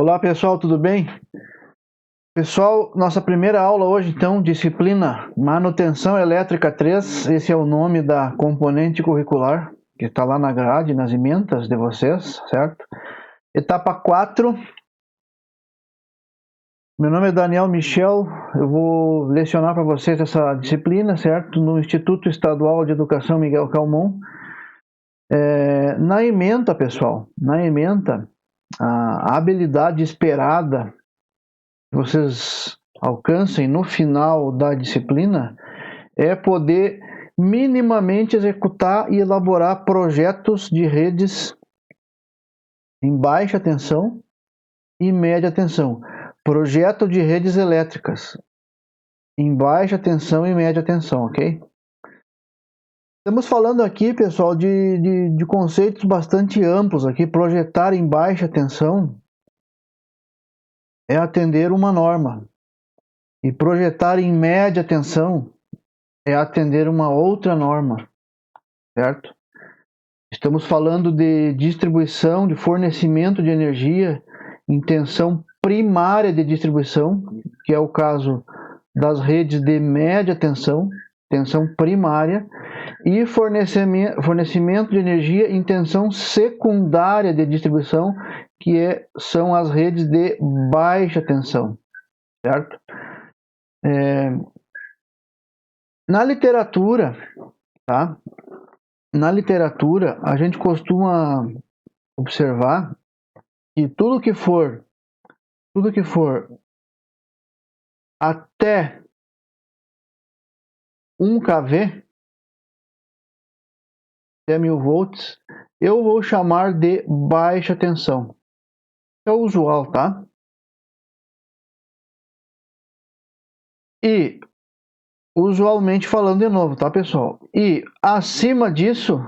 Olá pessoal, tudo bem? Pessoal, nossa primeira aula hoje então, disciplina Manutenção Elétrica 3, esse é o nome da componente curricular que está lá na grade, nas ementas de vocês, certo? Etapa 4, meu nome é Daniel Michel, eu vou lecionar para vocês essa disciplina, certo? No Instituto Estadual de Educação Miguel Calmon. Na ementa, pessoal, a habilidade esperada que vocês alcancem no final da disciplina é poder minimamente executar e elaborar projetos de redes em baixa tensão e média tensão. Projeto de redes elétricas em baixa tensão e média tensão, ok? Estamos falando aqui, pessoal, de conceitos bastante amplos aqui. Projetar em baixa tensão é atender uma norma. E projetar em média tensão é atender uma outra norma, certo? Estamos falando de distribuição, de fornecimento de energia em tensão primária de distribuição, que é o caso das redes de média tensão, tensão primária, e fornecimento de energia em tensão secundária de distribuição, que são as redes de baixa tensão, certo? Na literatura, tá? Na literatura, a gente costuma observar que tudo que for até 1 kV, até 1000 volts, eu vou chamar de baixa tensão. É o usual, tá? E usualmente falando de novo, tá, pessoal? E acima disso,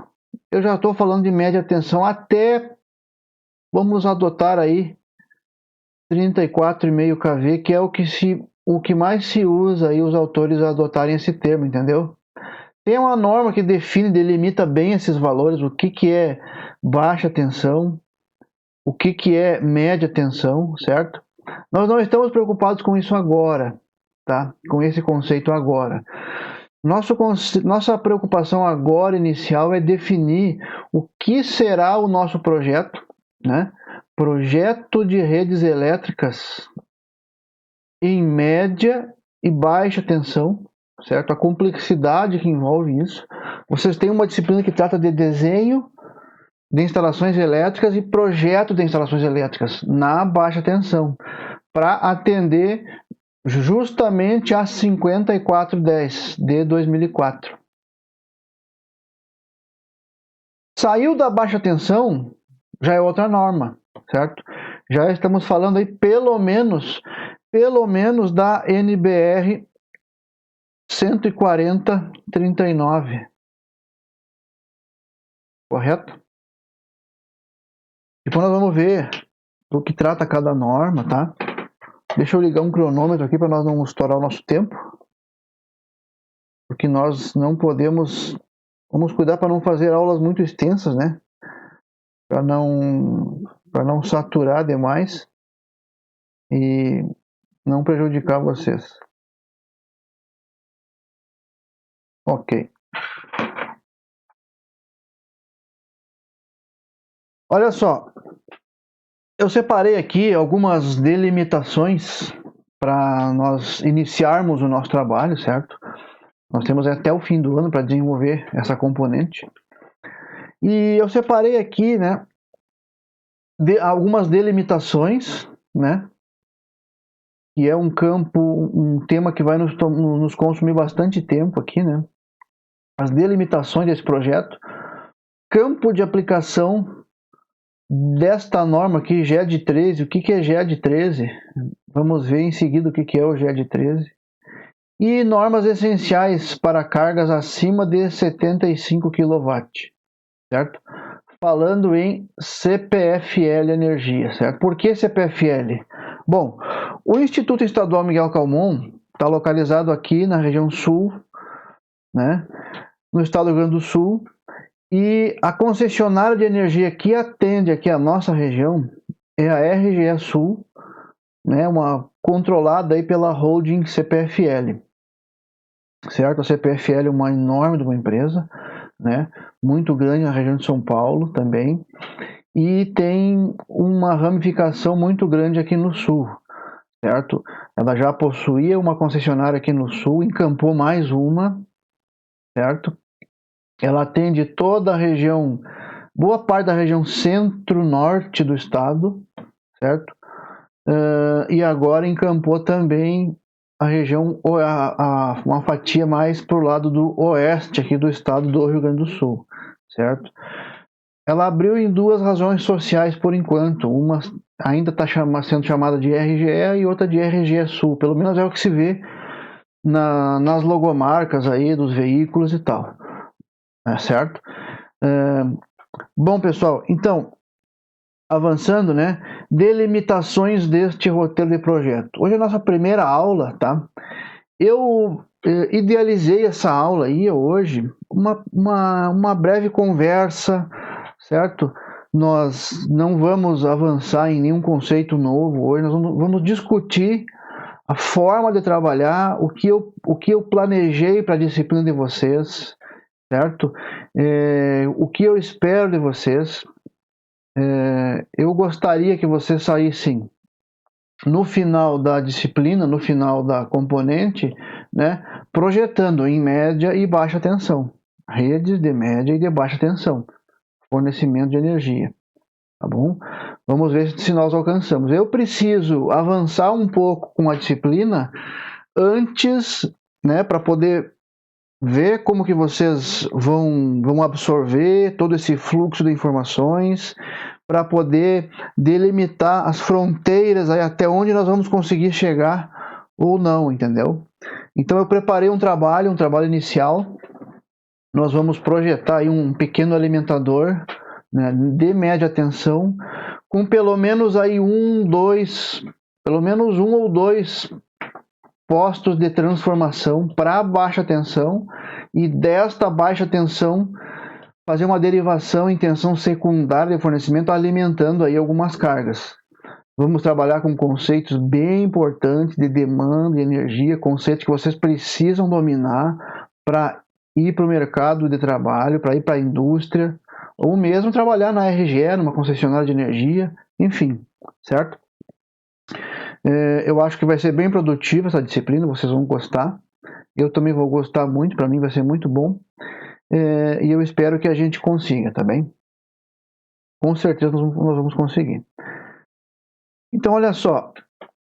eu já estou falando de média tensão até, vamos adotar aí 34,5 kV, que é o que mais se usa aí os autores adotarem esse termo, entendeu? Tem uma norma que define, delimita bem esses valores, o que é baixa tensão, o que é média tensão, certo? Nós não estamos preocupados com isso agora, tá? Com esse conceito agora. Nossa preocupação agora inicial é definir o que será o nosso projeto, né? Projeto de redes elétricas em média e baixa tensão, certo? A complexidade que envolve isso. Vocês têm uma disciplina que trata de desenho de instalações elétricas e projeto de instalações elétricas na baixa tensão, para atender justamente a 5410 de 2004. Saiu da baixa tensão, já é outra norma, certo? Já estamos falando aí pelo menos da NBR 14039, correto? Depois nós vamos ver do que trata cada norma, tá? Deixa eu ligar um cronômetro aqui para nós não estourar o nosso tempo, porque nós não podemos, vamos cuidar para não fazer aulas muito extensas, né? Para não saturar demais e não prejudicar vocês. Ok. Olha só, eu separei aqui algumas delimitações para nós iniciarmos o nosso trabalho, certo? Nós temos até o fim do ano para desenvolver essa componente. E eu separei aqui, né, algumas delimitações, né, que é um tema que vai nos consumir bastante tempo aqui, né? As delimitações desse projeto, campo de aplicação desta norma aqui, GED 13, o que é GED 13? Vamos ver em seguida o que é o GED 13. E normas essenciais para cargas acima de 75 kW, certo? Falando em CPFL Energia, certo? Por que CPFL? Bom, o Instituto Estadual Miguel Calmon está localizado aqui na região sul, né? No estado do Rio Grande do Sul, e a concessionária de energia que atende aqui a nossa região é a RGE Sul, né, uma controlada aí pela holding CPFL, certo? A CPFL é uma enorme de uma empresa, né, muito grande na região de São Paulo também, e tem uma ramificação muito grande aqui no Sul, certo? Ela já possuía uma concessionária aqui no Sul, encampou mais uma, certo? Ela atende toda a região, boa parte da região centro-norte do estado, certo? E agora encampou também a região, uma fatia mais para o lado do oeste aqui do estado do Rio Grande do Sul, certo? Ela abriu em duas razões sociais por enquanto, uma ainda está sendo chamada de RGE e outra de RGE Sul, pelo menos é o que se vê nas logomarcas aí dos veículos e tal, certo? Bom, pessoal, então, avançando, né? Delimitações deste roteiro de projeto. Hoje é a nossa primeira aula, tá? Eu idealizei essa aula aí hoje, uma breve conversa, certo? Nós não vamos avançar em nenhum conceito novo hoje, nós vamos discutir a forma de trabalhar, o que eu planejei para a disciplina de vocês, certo? O que eu espero de vocês. Eu gostaria que vocês saíssem no final da disciplina, no final da componente, né, projetando em média e baixa tensão, redes de média e de baixa tensão, fornecimento de energia, tá bom? Vamos ver se nós alcançamos. Eu preciso avançar um pouco com a disciplina antes, né, para poder ver como que vocês vão absorver todo esse fluxo de informações, para poder delimitar as fronteiras aí até onde nós vamos conseguir chegar ou não, entendeu? Então eu preparei um trabalho inicial. Nós vamos projetar aí um pequeno alimentador, né, de média tensão, com pelo menos aí pelo menos um ou dois postos de transformação para baixa tensão, e desta baixa tensão fazer uma derivação em tensão secundária de fornecimento, alimentando aí algumas cargas. Vamos trabalhar com conceitos bem importantes de demanda e energia, conceitos que vocês precisam dominar para ir para o mercado de trabalho, para ir para a indústria, ou mesmo trabalhar na RGE, numa concessionária de energia, enfim, certo? Eu acho que vai ser bem produtiva essa disciplina, vocês vão gostar. Eu também vou gostar muito, para mim vai ser muito bom. E eu espero que a gente consiga, tá bem? Com certeza nós vamos conseguir. Então, olha só,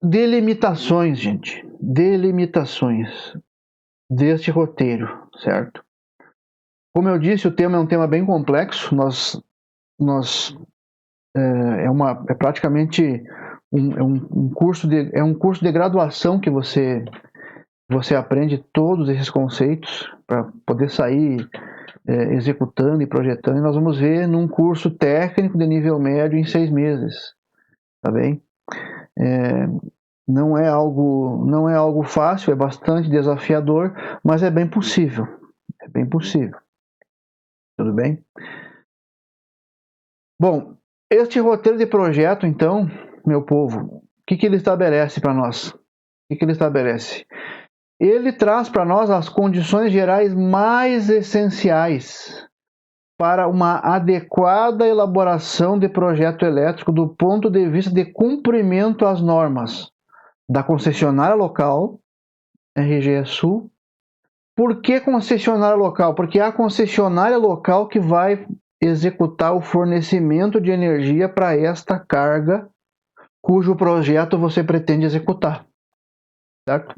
delimitações, gente, delimitações deste roteiro, certo? Como eu disse, o tema é um tema bem complexo. É praticamente um curso de graduação que você aprende todos esses conceitos para poder sair executando e projetando. E nós vamos ver num curso técnico de nível médio em 6 meses, tá bem? Não é algo fácil, é bastante desafiador, mas é bem possível. É bem possível. Tudo bem? Bom, este roteiro de projeto, então, meu povo, o que ele estabelece para nós? O que ele estabelece? Ele traz para nós as condições gerais mais essenciais para uma adequada elaboração de projeto elétrico do ponto de vista de cumprimento às normas da concessionária local, RGE Sul. Por que concessionária local? Porque é a concessionária local que vai executar o fornecimento de energia para esta carga cujo projeto você pretende executar, certo?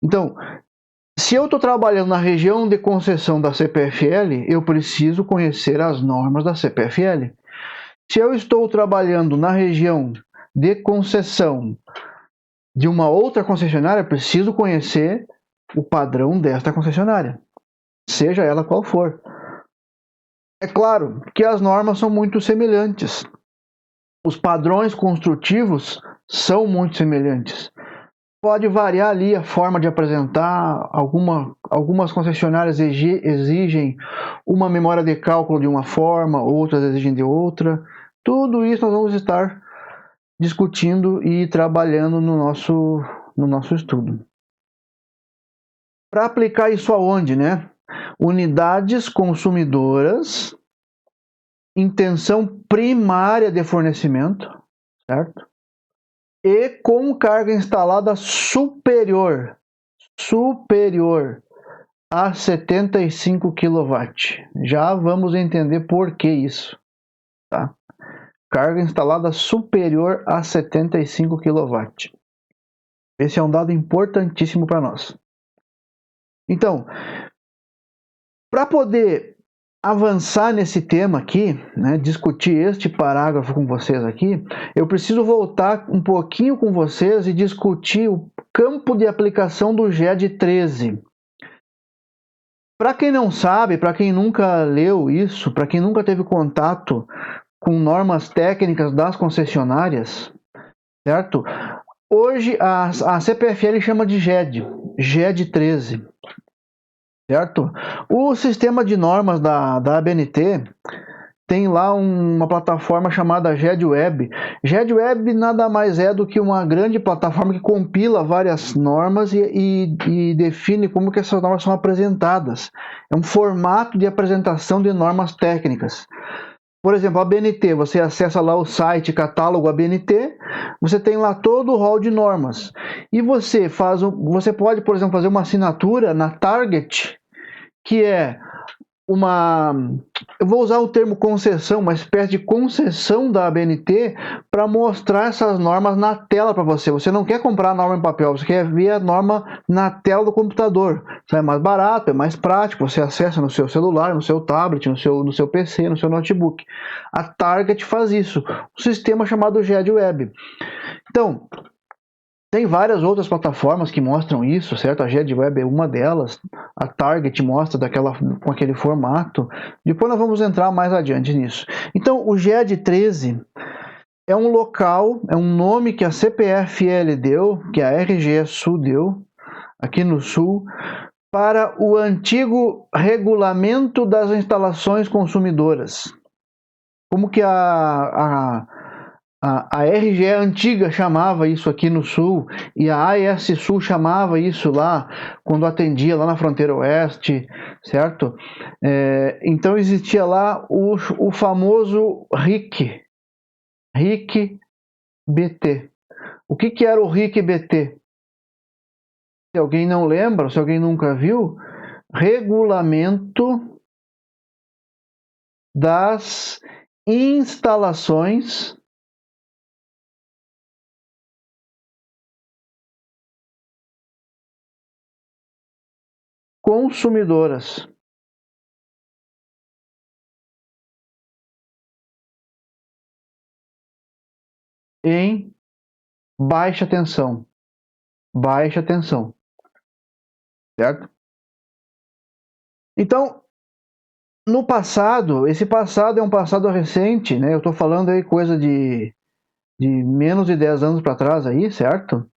Então, se eu estou trabalhando na região de concessão da CPFL, eu preciso conhecer as normas da CPFL. Se eu estou trabalhando na região de concessão de uma outra concessionária, preciso conhecer o padrão desta concessionária, seja ela qual for. É claro que as normas são muito semelhantes. Os padrões construtivos são muito semelhantes. Pode variar ali a forma de apresentar, algumas concessionárias exigem uma memória de cálculo de uma forma, outras exigem de outra. Tudo isso nós vamos estar discutindo e trabalhando no nosso estudo. Para aplicar isso aonde, né? Unidades consumidoras, intenção primária de fornecimento, certo? E com carga instalada superior a 75 kW. Já vamos entender por que isso, tá? Carga instalada superior a 75 kW. Esse é um dado importantíssimo para nós. Então, para poder avançar nesse tema aqui, né, discutir este parágrafo com vocês aqui, eu preciso voltar um pouquinho com vocês e discutir o campo de aplicação do GED 13. Para quem não sabe, para quem nunca leu isso, para quem nunca teve contato com normas técnicas das concessionárias, certo? Hoje a CPFL chama de GED 13, certo? O sistema de normas da ABNT tem lá uma plataforma chamada GED Web. GED Web nada mais é do que uma grande plataforma que compila várias normas e define como que essas normas são apresentadas. É um formato de apresentação de normas técnicas. Por exemplo, a ABNT, você acessa lá o site catálogo ABNT, você tem lá todo o rol de normas. E você pode, por exemplo, fazer uma assinatura na Target, que é eu vou usar o termo concessão, uma espécie de concessão da ABNT para mostrar essas normas na tela para você. Você não quer comprar a norma em papel, você quer ver a norma na tela do computador. Isso é mais barato, é mais prático, você acessa no seu celular, no seu tablet, no seu PC, no seu notebook. A Target faz isso, um sistema chamado GED Web. Então, tem várias outras plataformas que mostram isso, certo? A GED Web é uma delas. A Target mostra com aquele formato. Depois nós vamos entrar mais adiante nisso. Então, o GED 13 é um local, é um nome que a CPFL deu, que a RGE Sul deu, aqui no Sul, para o antigo Regulamento das Instalações Consumidoras. Como que a RGE antiga chamava isso aqui no Sul e a AES Sul chamava isso lá quando atendia lá na fronteira oeste, certo? Então existia lá o famoso RIC BT. O que era o RIC BT? Se alguém não lembra, se alguém nunca viu, Regulamento das Instalações Consumidoras. Em baixa tensão. Baixa tensão. Certo? Então, no passado, esse passado é um passado recente, né? Eu estou falando aí coisa de menos de 10 anos para trás aí, certo?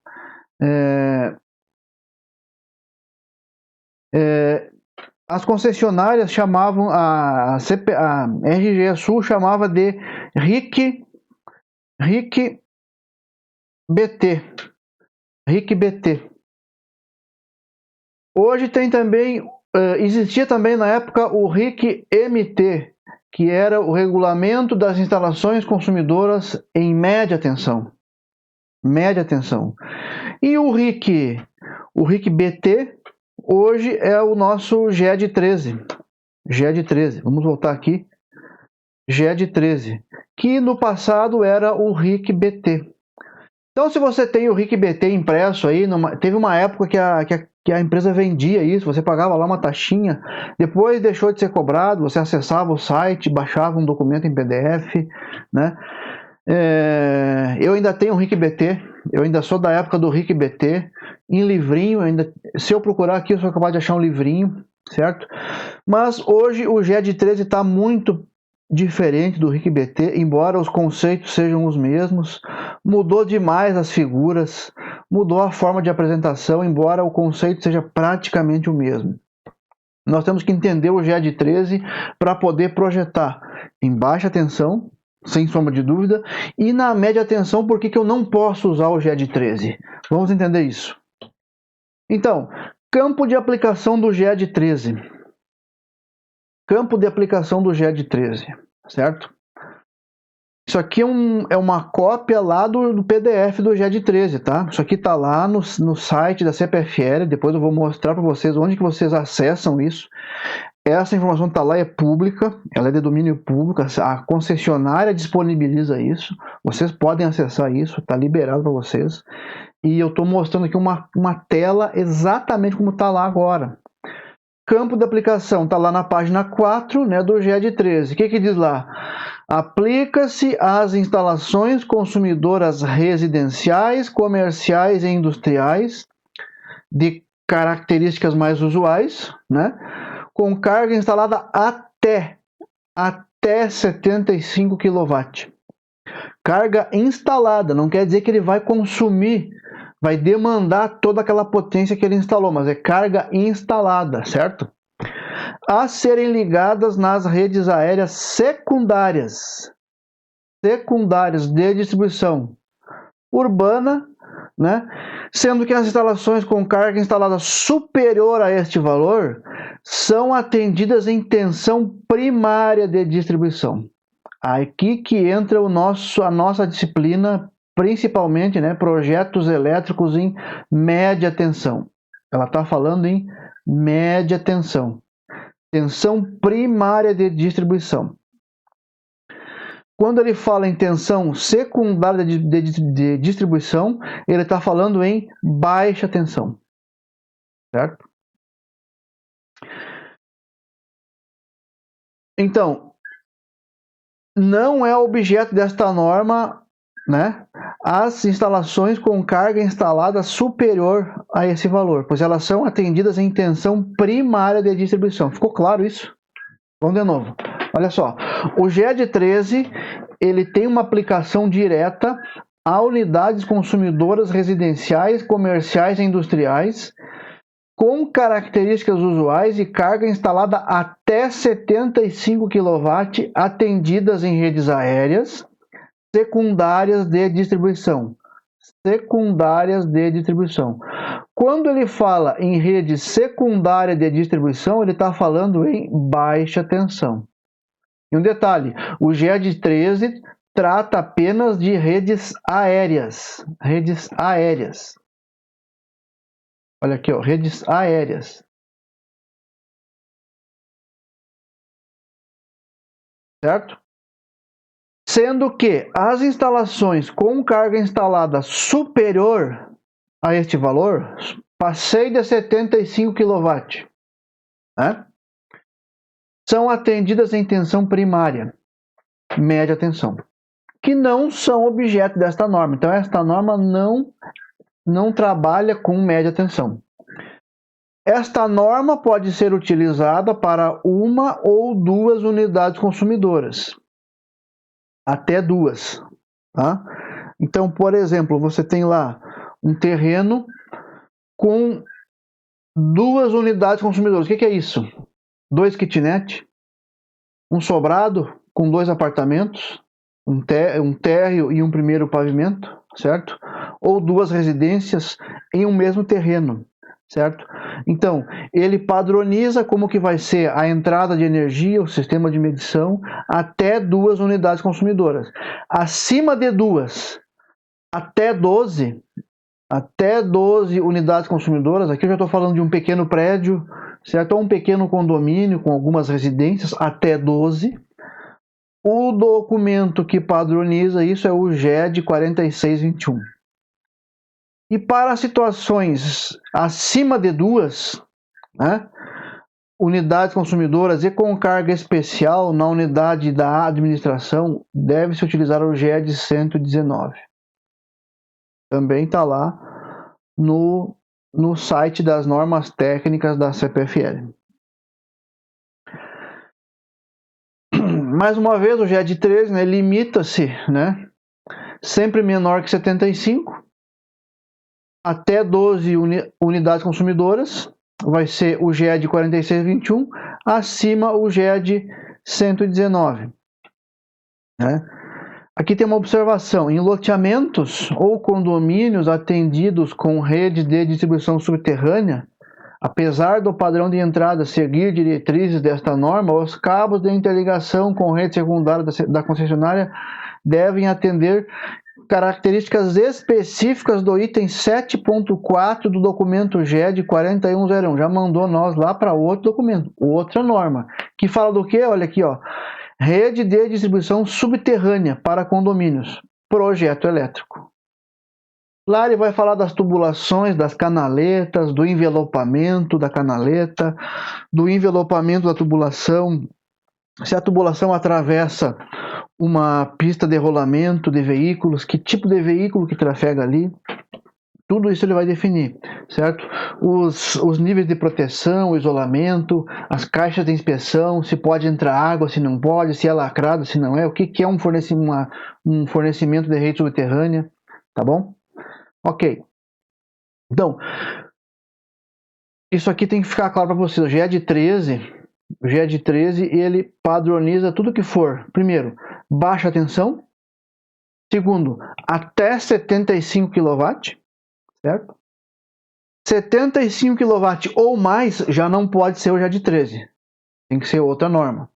As concessionárias chamavam, a RGE Sul chamava de RIC BT. RIC BT. Hoje tem também, existia também na época o RIC MT, que era o Regulamento das Instalações Consumidoras em Média Tensão. Média tensão. E o RIC BT, hoje é o nosso GED 13. GED 13. Vamos voltar aqui. GED 13. Que no passado era o RIC BT. Então, se você tem o RIC BT impresso aí, teve uma época que a empresa vendia isso, você pagava lá uma taxinha, depois deixou de ser cobrado, você acessava o site, baixava um documento em PDF, né? Eu ainda tenho o RIC BT, eu ainda sou da época do RIC BT, em livrinho, se eu procurar aqui eu sou capaz de achar um livrinho, certo? Mas hoje o GED 13 está muito diferente do RIC BT, embora os conceitos sejam os mesmos, mudou demais as figuras, mudou a forma de apresentação, embora o conceito seja praticamente o mesmo. Nós temos que entender o GED 13 para poder projetar em baixa tensão, sem sombra de dúvida. E na média tensão, por que eu não posso usar o GED 13? Vamos entender isso. Então, campo de aplicação do GED 13. Campo de aplicação do GED 13, certo? Isso aqui é uma cópia lá do PDF do GED 13, tá? Isso aqui tá lá no site da CPFL, depois eu vou mostrar para vocês onde que vocês acessam isso. Essa informação está lá, é pública, ela é de domínio público, a concessionária disponibiliza isso, vocês podem acessar isso, está liberado para vocês. E eu estou mostrando aqui uma tela exatamente como está lá agora. Campo de aplicação está lá na página 4, né, do GED 13. O que diz lá? Aplica-se às instalações consumidoras residenciais, comerciais e industriais de características mais usuais, né, com carga instalada até 75 kW. Carga instalada, não quer dizer que ele vai consumir, vai demandar toda aquela potência que ele instalou, mas é carga instalada, certo? A serem ligadas nas redes aéreas secundárias de distribuição urbana, né? Sendo que as instalações com carga instalada superior a este valor são atendidas em tensão primária de distribuição. Aqui que entra a nossa disciplina, principalmente, né, projetos elétricos em média tensão. Ela está falando em média tensão. Tensão primária de distribuição. Quando ele fala em tensão secundária de distribuição, ele está falando em baixa tensão. Certo? Então, não é objeto desta norma, né, as instalações com carga instalada superior a esse valor, pois elas são atendidas em tensão primária de distribuição. Ficou claro isso? Vamos de novo. Olha só, o GED 13 ele tem uma aplicação direta a unidades consumidoras residenciais, comerciais e industriais com características usuais e carga instalada até 75 kW atendidas em redes aéreas secundárias de distribuição. Secundárias de distribuição. Quando ele fala em rede secundária de distribuição, ele está falando em baixa tensão. E um detalhe, o GED 13 trata apenas de redes aéreas. Redes aéreas. Olha aqui, ó, redes aéreas. Certo? Sendo que as instalações com carga instalada superior a este valor, passei de 75 kW, né, são atendidas em tensão primária, média tensão, que não são objeto desta norma. Então, esta norma não trabalha com média tensão. Esta norma pode ser utilizada para uma ou duas unidades consumidoras. Até duas. Tá? Então, por exemplo, você tem lá um terreno com duas unidades consumidoras. O que é isso? 2 kitnet, um sobrado com 2 apartamentos, um térreo e um primeiro pavimento, certo? Ou 2 residências em um mesmo terreno, certo? Então, ele padroniza como que vai ser a entrada de energia, o sistema de medição, até 2 unidades consumidoras. Acima de 2, até 12 unidades consumidoras, aqui eu já estou falando de um pequeno prédio, certo? Ou um pequeno condomínio com algumas residências, até 12. O documento que padroniza isso é o GED 4621. E para situações acima de 2, né, unidades consumidoras e com carga especial na unidade da administração, deve-se utilizar o GED 119. Também está lá no site das normas técnicas da CPFL. Mais uma vez, o GED 13, né, limita-se, né, sempre menor que 75, até 12 unidades consumidoras, vai ser o GED 4621, acima o GED 119. Né? Aqui tem uma observação: em loteamentos ou condomínios atendidos com rede de distribuição subterrânea, apesar do padrão de entrada seguir diretrizes desta norma, os cabos de interligação com rede secundária da concessionária devem atender características específicas do item 7.4 do documento GED 4101. Já mandou nós lá para outro documento, outra norma, que fala do quê? Olha aqui, ó. Rede de distribuição subterrânea para condomínios, projeto elétrico. Lá ele vai falar das tubulações, das canaletas, do envelopamento da canaleta, do envelopamento da tubulação, se a tubulação atravessa uma pista de rolamento de veículos, que tipo de veículo que trafega ali, tudo isso ele vai definir, certo? Os níveis de proteção, o isolamento, as caixas de inspeção, se pode entrar água, se não pode, se é lacrado, se não é, o que é um fornecimento de rede subterrânea, tá bom? Ok. Então, isso aqui tem que ficar claro para vocês. O GED 13, ele padroniza tudo que for, primeiro, baixa tensão, segundo, até 75 kW, certo? 75 kW ou mais já não pode ser o GED 13. Tem que ser outra norma.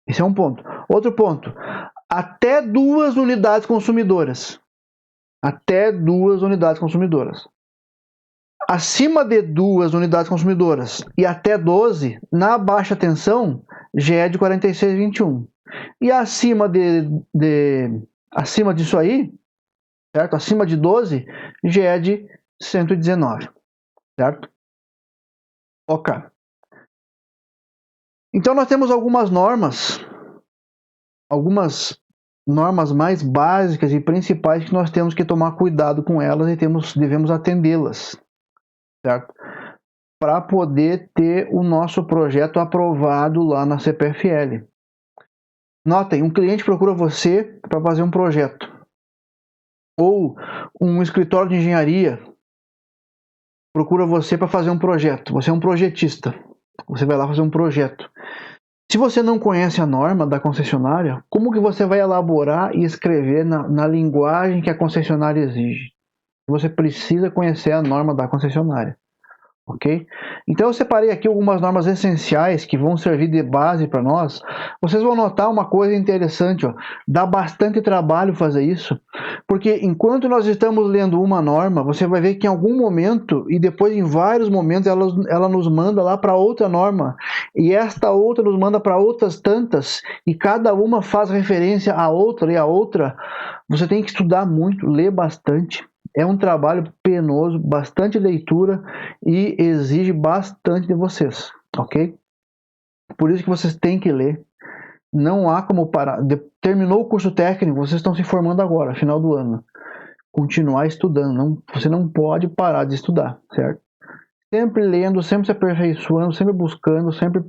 Esse é um ponto. Outro ponto, até 2 unidades consumidoras. Até 2 unidades consumidoras. Acima de 2 unidades consumidoras e até 12, na baixa tensão, GED 4621. E acima disso aí, certo? Acima de 12, GED 119, certo? Ok. Então nós temos algumas normas mais básicas e principais que nós temos que tomar cuidado com elas e devemos atendê-las, certo? Para poder ter o nosso projeto aprovado lá na CPFL. Notem, um cliente procura você para fazer um projeto, ou um escritório de engenharia procura você para fazer um projeto. Você é um projetista, você vai lá fazer um projeto. Se você não conhece a norma da concessionária, como que você vai elaborar e escrever na linguagem que a concessionária exige? Você precisa conhecer a norma da concessionária. Ok? Então eu separei aqui algumas normas essenciais que vão servir de base para nós. Vocês vão notar uma coisa interessante, ó. Dá bastante trabalho fazer isso, porque enquanto nós estamos lendo uma norma, você vai ver que em algum momento, e depois em vários momentos, ela nos manda lá para outra norma, e esta outra nos manda para outras tantas, e cada uma faz referência à outra e à outra. Você tem que estudar muito, ler bastante. É um trabalho penoso, bastante leitura e exige bastante de vocês, ok? Por isso que vocês têm que ler. Não há como parar. Terminou o curso técnico, vocês estão se formando agora, final do ano. Continuar estudando. Você não pode parar de estudar, certo? Sempre lendo, sempre se aperfeiçoando, sempre buscando, sempre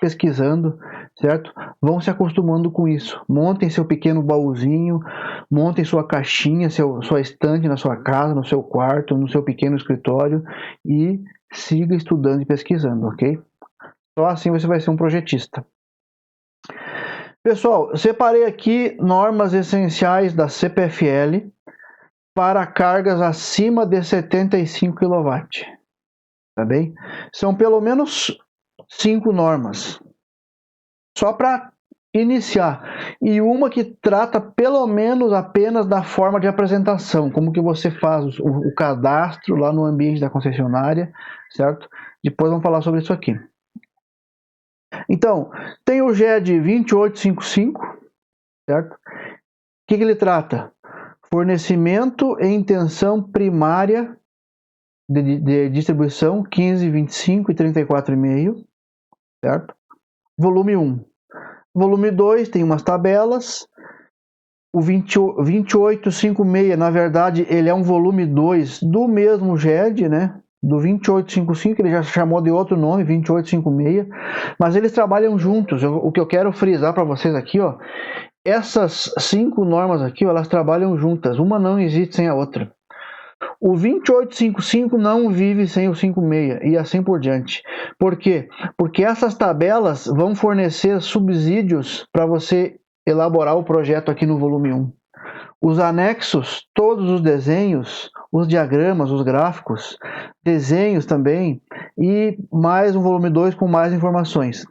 pesquisando, certo? Vão se acostumando com isso. Montem seu pequeno baúzinho, montem sua caixinha, sua estante na sua casa, no seu quarto, no seu pequeno escritório e siga estudando e pesquisando, ok? Só assim você vai ser um projetista. Pessoal, separei aqui normas essenciais da CPFL para cargas acima de 75 kW. Tá bem? São pelo menos 5 normas, só para iniciar, e uma que trata pelo menos apenas da forma de apresentação, como que você faz o cadastro lá no ambiente da concessionária, certo? Depois vamos falar sobre isso aqui. Então, tem o GED 2855, certo? O que ele trata? Fornecimento e intenção primária de distribuição 15, 25 e 34,5, certo? Volume 1. Volume 2 tem umas tabelas. O 2856, na verdade, ele é um volume 2 do mesmo GED, né? Do 2855, ele já chamou de outro nome, 2856, mas eles trabalham juntos. O que eu quero frisar para vocês aqui, ó, essas 5 normas aqui, ó, elas trabalham juntas, uma não existe sem a outra. O 2855 não vive sem o 56 e assim por diante. Por quê? Porque essas tabelas vão fornecer subsídios para você elaborar o projeto aqui no volume 1. Os anexos, todos os desenhos, os diagramas, os gráficos, desenhos também, e mais um volume 2 com mais informações.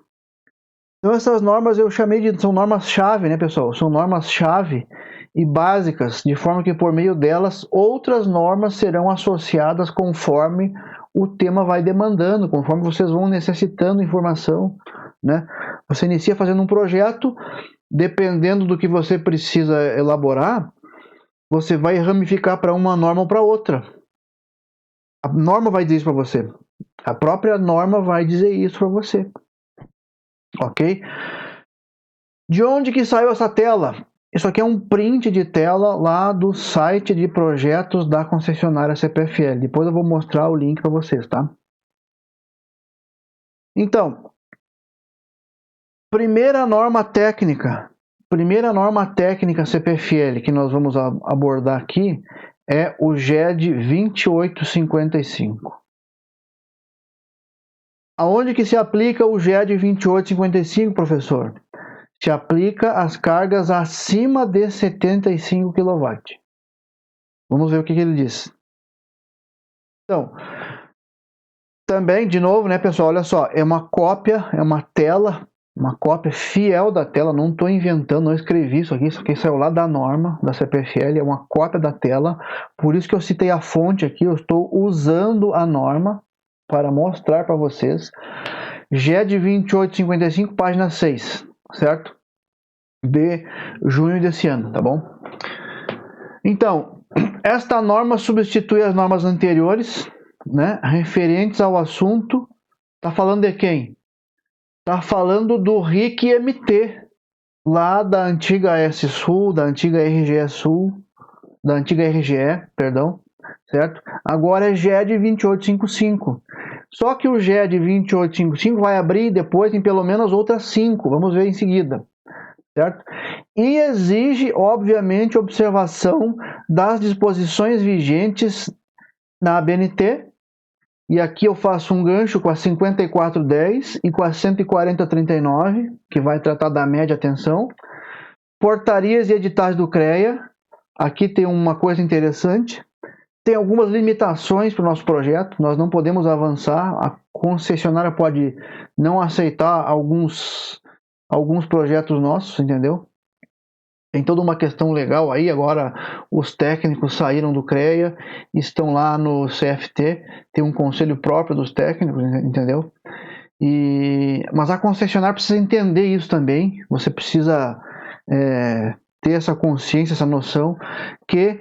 Então essas normas eu chamei de, são normas-chave, né, pessoal? São normas-chave e básicas, de forma que por meio delas outras normas serão associadas conforme o tema vai demandando, conforme vocês vão necessitando informação, né? Você inicia fazendo um projeto, dependendo do que você precisa elaborar, você vai ramificar para uma norma ou para outra. A norma vai dizer isso para você. A própria norma vai dizer isso para você. Ok? De onde que saiu essa tela? Isso aqui é um print de tela lá do site de projetos da concessionária CPFL. Depois eu vou mostrar o link para vocês, tá? Então, primeira norma técnica CPFL que nós vamos abordar aqui é o GED 2855. Aonde que se aplica o GED 2855, professor? Se aplica às cargas acima de 75 kW. Vamos ver o que ele diz. Então, também, de novo, né, pessoal, olha só, é uma cópia, é uma tela, uma cópia fiel da tela, não estou inventando, não escrevi isso aqui saiu lá da norma, da CPFL, é uma cópia da tela, por isso que eu citei a fonte aqui, eu estou usando a norma para mostrar para vocês. GED 2855, página 6, certo? De junho desse ano, tá bom? Então, esta norma substitui as normas anteriores, né, referentes ao assunto. Tá falando de quem? Tá falando do RIC-MT, lá da antiga S-Sul, da antiga RGE Sul, da antiga RGE, perdão, certo? Agora é GED 2855. Só que o GED 2855 vai abrir depois em pelo menos outras 5, vamos ver em seguida, certo? E exige, obviamente, observação das disposições vigentes na ABNT, e aqui eu faço um gancho com a 5410 e com a 14039, que vai tratar da média tensão. Portarias e editais do CREA, aqui tem uma coisa interessante, tem algumas limitações para o nosso projeto, nós não podemos avançar, a concessionária pode não aceitar alguns projetos nossos, entendeu? Tem toda uma questão legal aí, agora os técnicos saíram do CREA, estão lá no CFT, tem um conselho próprio dos técnicos, entendeu? Mas a concessionária precisa entender isso também, você precisa ter essa consciência, essa noção, que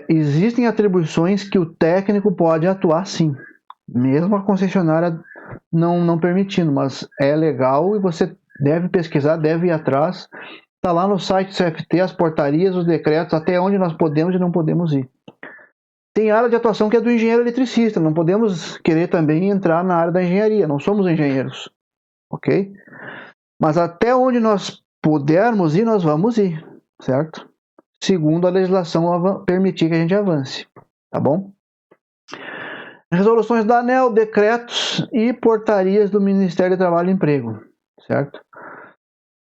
existem atribuições que o técnico pode atuar sim, mesmo a concessionária não permitindo, mas é legal e você deve pesquisar, deve ir atrás. Está lá no site do CFT, as portarias, os decretos, até onde nós podemos e não podemos ir. Tem área de atuação que é do engenheiro eletricista, não podemos querer também entrar na área da engenharia, não somos engenheiros, ok? Mas até onde nós pudermos ir, nós vamos ir, certo? Segundo a legislação permitir que a gente avance, tá bom? Resoluções da ANEEL, decretos e portarias do Ministério do Trabalho e Emprego, certo?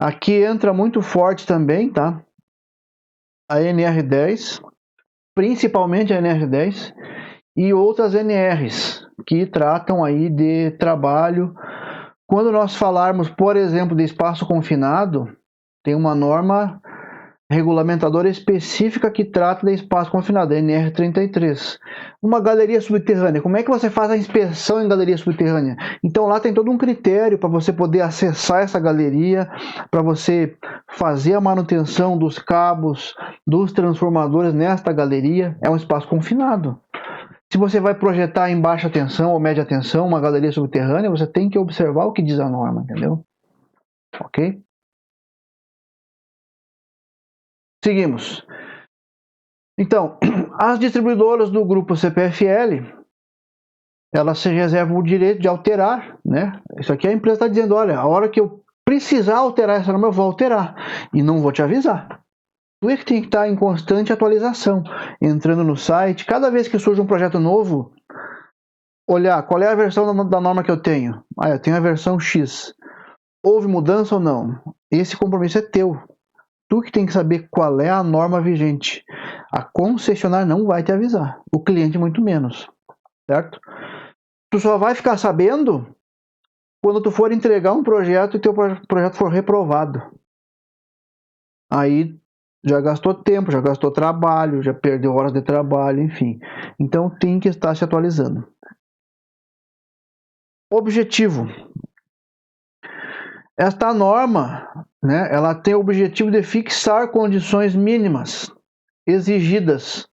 Aqui entra muito forte também, tá? A NR10, principalmente a NR10 e outras NRs que tratam aí de trabalho. Quando nós falarmos, por exemplo, de espaço confinado, tem uma norma regulamentadora específica que trata de espaço confinado, a NR33. Uma galeria subterrânea, como é que você faz a inspeção em galeria subterrânea? Então lá tem todo um critério para você poder acessar essa galeria, para você fazer a manutenção dos cabos, dos transformadores nesta galeria. É um espaço confinado. Se você vai projetar em baixa tensão ou média tensão uma galeria subterrânea, você tem que observar o que diz a norma, entendeu? Ok? Seguimos. Então, as distribuidoras do grupo CPFL, elas se reservam o direito de alterar, né? Isso aqui a empresa está dizendo, olha, a hora que eu precisar alterar essa norma, eu vou alterar. E não vou te avisar. Tu é que tem que estar em constante atualização, entrando no site. Cada vez que surge um projeto novo, olhar qual é a versão da norma que eu tenho. Ah, eu tenho a versão X. Houve mudança ou não? Esse compromisso é teu. Tu que tem que saber qual é a norma vigente. A concessionária não vai te avisar. O cliente muito menos. Certo? Tu só vai ficar sabendo quando tu for entregar um projeto e teu projeto for reprovado. Aí já gastou tempo, já gastou trabalho, já perdeu horas de trabalho, enfim. Então tem que estar se atualizando. Objetivo. Esta norma, né, ela tem o objetivo de fixar condições mínimas exigidas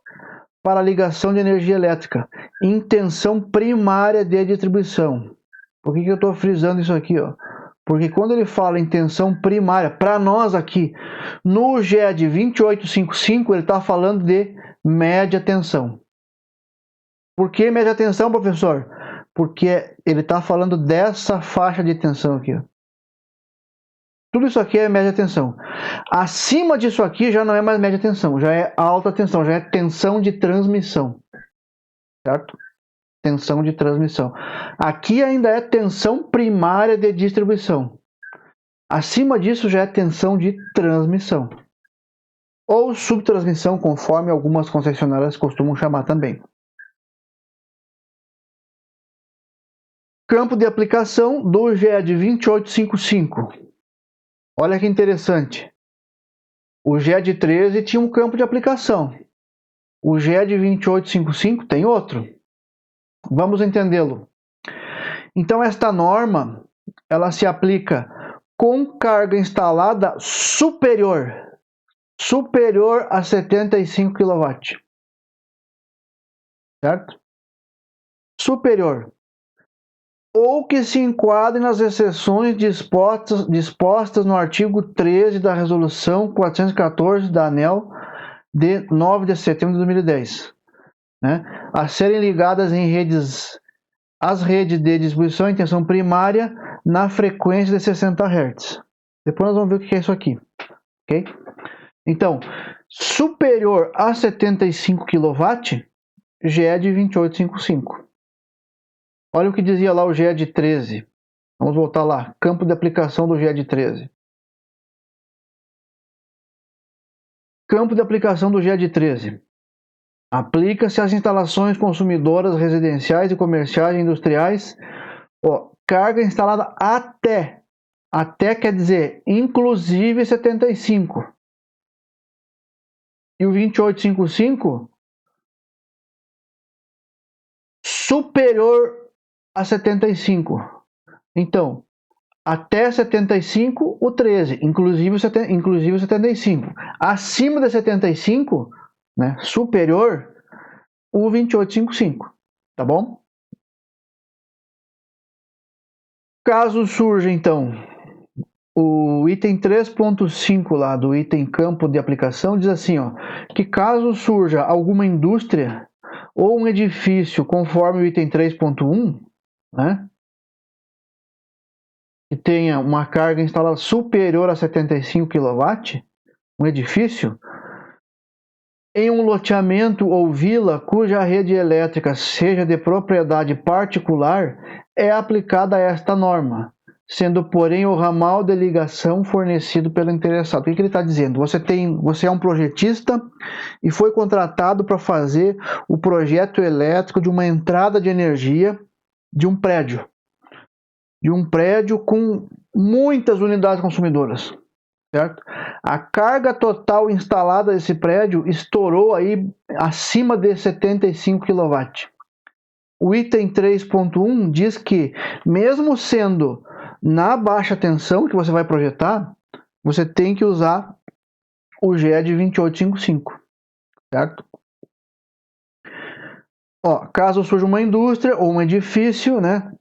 para a ligação de energia elétrica em tensão primária de distribuição. Por que eu estou frisando isso aqui? Ó? Porque quando ele fala em tensão primária, para nós aqui, no GED 2855, ele está falando de média tensão. Por que média tensão, professor? Porque ele está falando dessa faixa de tensão aqui. Ó. Tudo isso aqui é média tensão. Acima disso aqui já não é mais média tensão, já é alta tensão, já é tensão de transmissão. Certo? Tensão de transmissão. Aqui ainda é tensão primária de distribuição. Acima disso já é tensão de transmissão. Ou subtransmissão, conforme algumas concessionárias costumam chamar também. Campo de aplicação do GED 2855. Olha que interessante. O GED 13 tinha um campo de aplicação. O GED 2855 tem outro. Vamos entendê-lo. Então, esta norma, ela se aplica com carga instalada superior a 75 kW. Certo? Superior. Ou que se enquadre nas exceções dispostas no artigo 13 da Resolução 414 da ANEEL de 9 de setembro de 2010, né? A serem ligadas em às redes de distribuição em tensão primária na frequência de 60 Hz. Depois nós vamos ver o que é isso aqui. Okay? Então, superior a 75 kW, GED 2855. Olha o que dizia lá o GED 13. Vamos voltar lá. Campo de aplicação do GED 13. Campo de aplicação do GED 13. Aplica-se às instalações consumidoras residenciais e comerciais e industriais. Ó, carga instalada até. Até quer dizer inclusive 75. E o 2855 superior a 75. Então, até 75 o 13, inclusive 75. Acima de 75, né, superior, o 2855, tá bom? Caso surja, então, o item 3.5 lá do item campo de aplicação diz assim, ó, que caso surja alguma indústria ou um edifício conforme o item 3.1, né, que tenha uma carga instalada superior a 75 kW, um edifício, em um loteamento ou vila cuja rede elétrica seja de propriedade particular, é aplicada esta norma, sendo, porém, o ramal de ligação fornecido pelo interessado. O que ele está dizendo? Você é um projetista e foi contratado para fazer o projeto elétrico de uma entrada de energia de um prédio. De um prédio com muitas unidades consumidoras. Certo? A carga total instalada desse prédio estourou aí acima de 75 kW. O item 3.1 diz que, mesmo sendo na baixa tensão que você vai projetar, você tem que usar o GED 2855. Certo? Ó, caso surja uma indústria ou um edifício, né,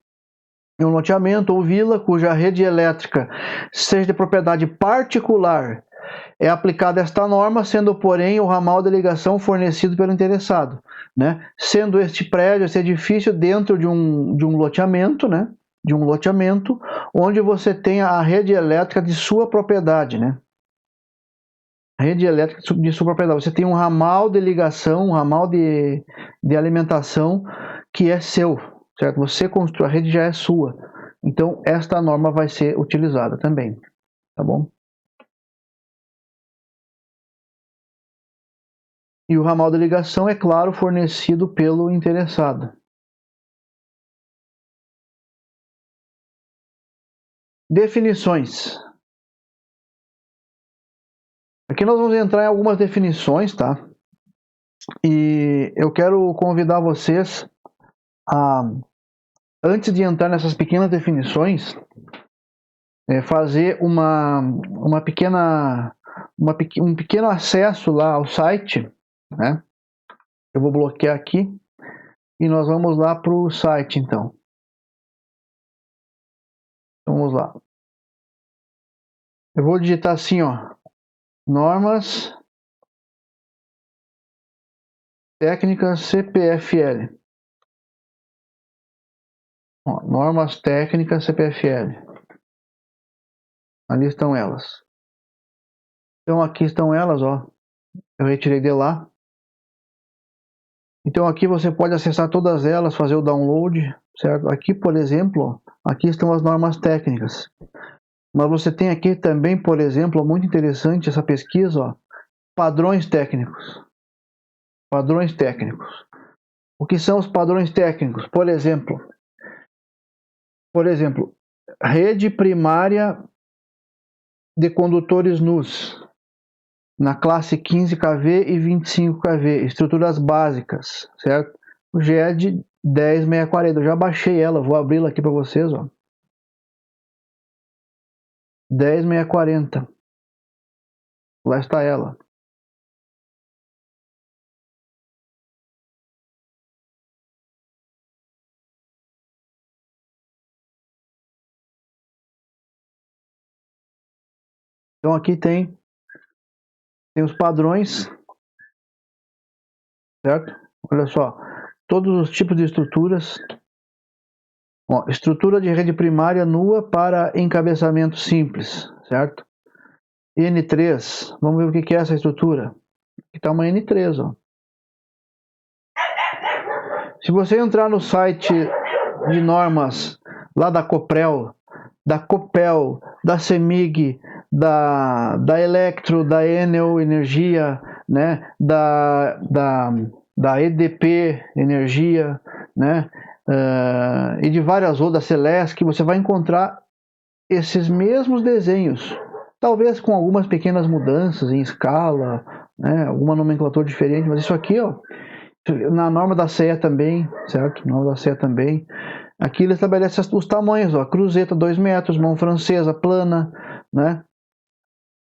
em um loteamento ou vila cuja rede elétrica seja de propriedade particular, é aplicada esta norma, sendo, porém, o ramal de ligação fornecido pelo interessado, né? Sendo este prédio, esse edifício, dentro de um loteamento, né? De um loteamento onde você tem a rede elétrica de sua propriedade, né? A rede elétrica de sua propriedade. Você tem um ramal de ligação, um ramal de alimentação que é seu, certo? Você construiu, a rede já é sua. Então, esta norma vai ser utilizada também, tá bom? E o ramal de ligação, é claro, fornecido pelo interessado. Definições. Aqui nós vamos entrar em algumas definições, tá? E eu quero convidar vocês a, antes de entrar nessas pequenas definições, fazer um pequeno acesso lá ao site, né? Eu vou bloquear aqui e nós vamos lá para o site, então. Vamos lá. Eu vou digitar assim, ó, normas técnicas CPFL. Ó, normas técnicas CPFL. Ali estão elas. Então aqui estão elas, ó. Eu retirei de lá. Então aqui você pode acessar todas elas, fazer o download, certo? Aqui, por exemplo, aqui estão as normas técnicas. Mas você tem aqui também, por exemplo, muito interessante essa pesquisa, ó, padrões técnicos. Padrões técnicos. O que são os padrões técnicos? Por exemplo, rede primária de condutores nus, na classe 15 kV e 25 kV, estruturas básicas, certo? O GED 10640, eu já baixei ela, vou abri-la aqui para vocês, ó. 10640, lá está ela. Então aqui tem os padrões, certo? Olha só, todos os tipos de estruturas. Ó, estrutura de rede primária nua para encabeçamento simples, certo? N3, vamos ver o que é essa estrutura. Aqui está uma N3, ó. Se você entrar no site de normas lá da Coprel, da Copel, da CEMIG, da Electro, da Enel Energia, né, da EDP Energia, né, e de várias outras, da Celesc, você vai encontrar esses mesmos desenhos, talvez com algumas pequenas mudanças em escala, né, alguma nomenclatura diferente, mas isso aqui, ó, na norma da CE também, certo? Na norma da CE também. Aqui ele estabelece os tamanhos, ó, cruzeta 2 metros, mão francesa, plana, né?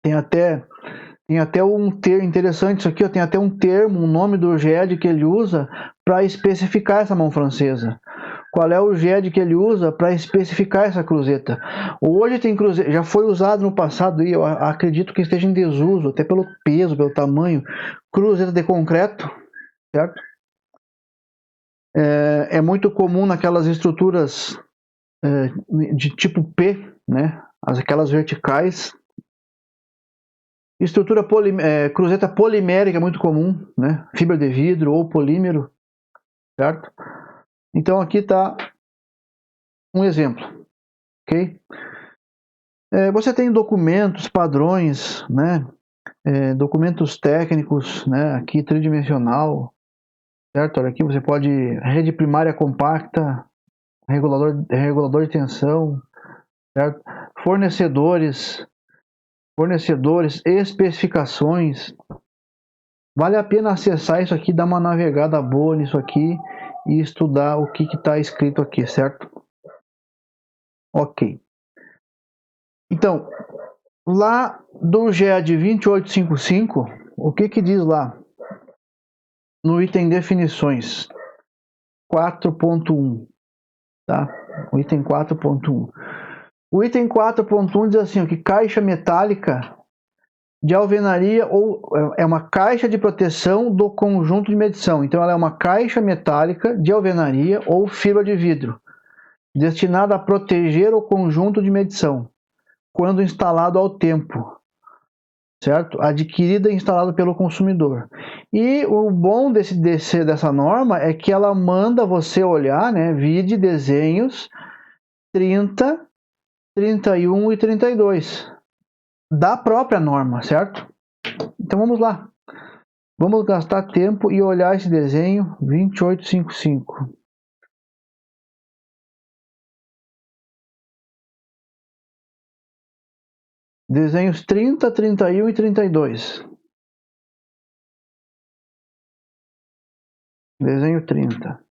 Tem até um termo interessante, isso aqui, ó, tem até um termo, um nome do GED que ele usa para especificar essa mão francesa. Qual é o GED que ele usa para especificar essa cruzeta? Hoje tem cruzeta, já foi usado no passado e eu acredito que esteja em desuso, até pelo peso, pelo tamanho, cruzeta de concreto, certo? É muito comum naquelas estruturas de tipo P, né? Aquelas verticais. Estrutura cruzeta polimérica é muito comum, né? Fibra de vidro ou polímero, certo? Então aqui está um exemplo, ok? Você tem documentos, padrões, né? Documentos técnicos, né? Aqui tridimensional, certo? Olha aqui, você pode rede primária compacta, regulador de tensão, certo? Fornecedores, especificações. Vale a pena acessar isso aqui, dar uma navegada boa nisso aqui e estudar o que está escrito aqui, certo? Ok. Então, lá do GED 2855, o que diz lá? No item definições 4.1, tá? O item 4.1. O item 4.1 diz assim, que caixa metálica de alvenaria é uma caixa de proteção do conjunto de medição. Então ela é uma caixa metálica de alvenaria ou fibra de vidro, destinada a proteger o conjunto de medição, quando instalado ao tempo, certo? Adquirida e instalada pelo consumidor. E o bom dessa norma é que ela manda você olhar, né, vide desenhos 30, 31 e 32 da própria norma, certo? Então vamos lá. Vamos gastar tempo e olhar esse desenho 2855. Desenhos 30, 31 e 32. Desenho 30.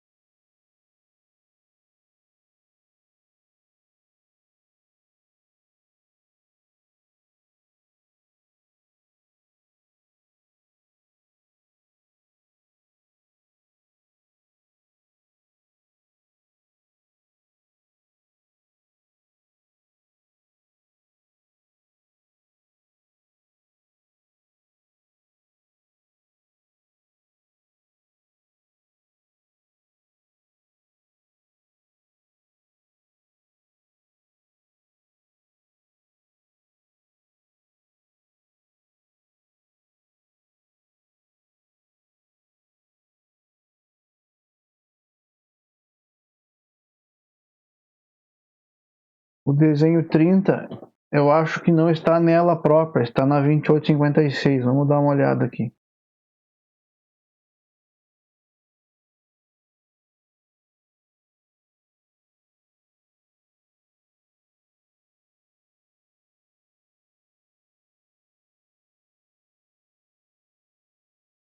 O desenho 30, eu acho que não está nela própria, está na 2856. Vamos dar uma olhada aqui.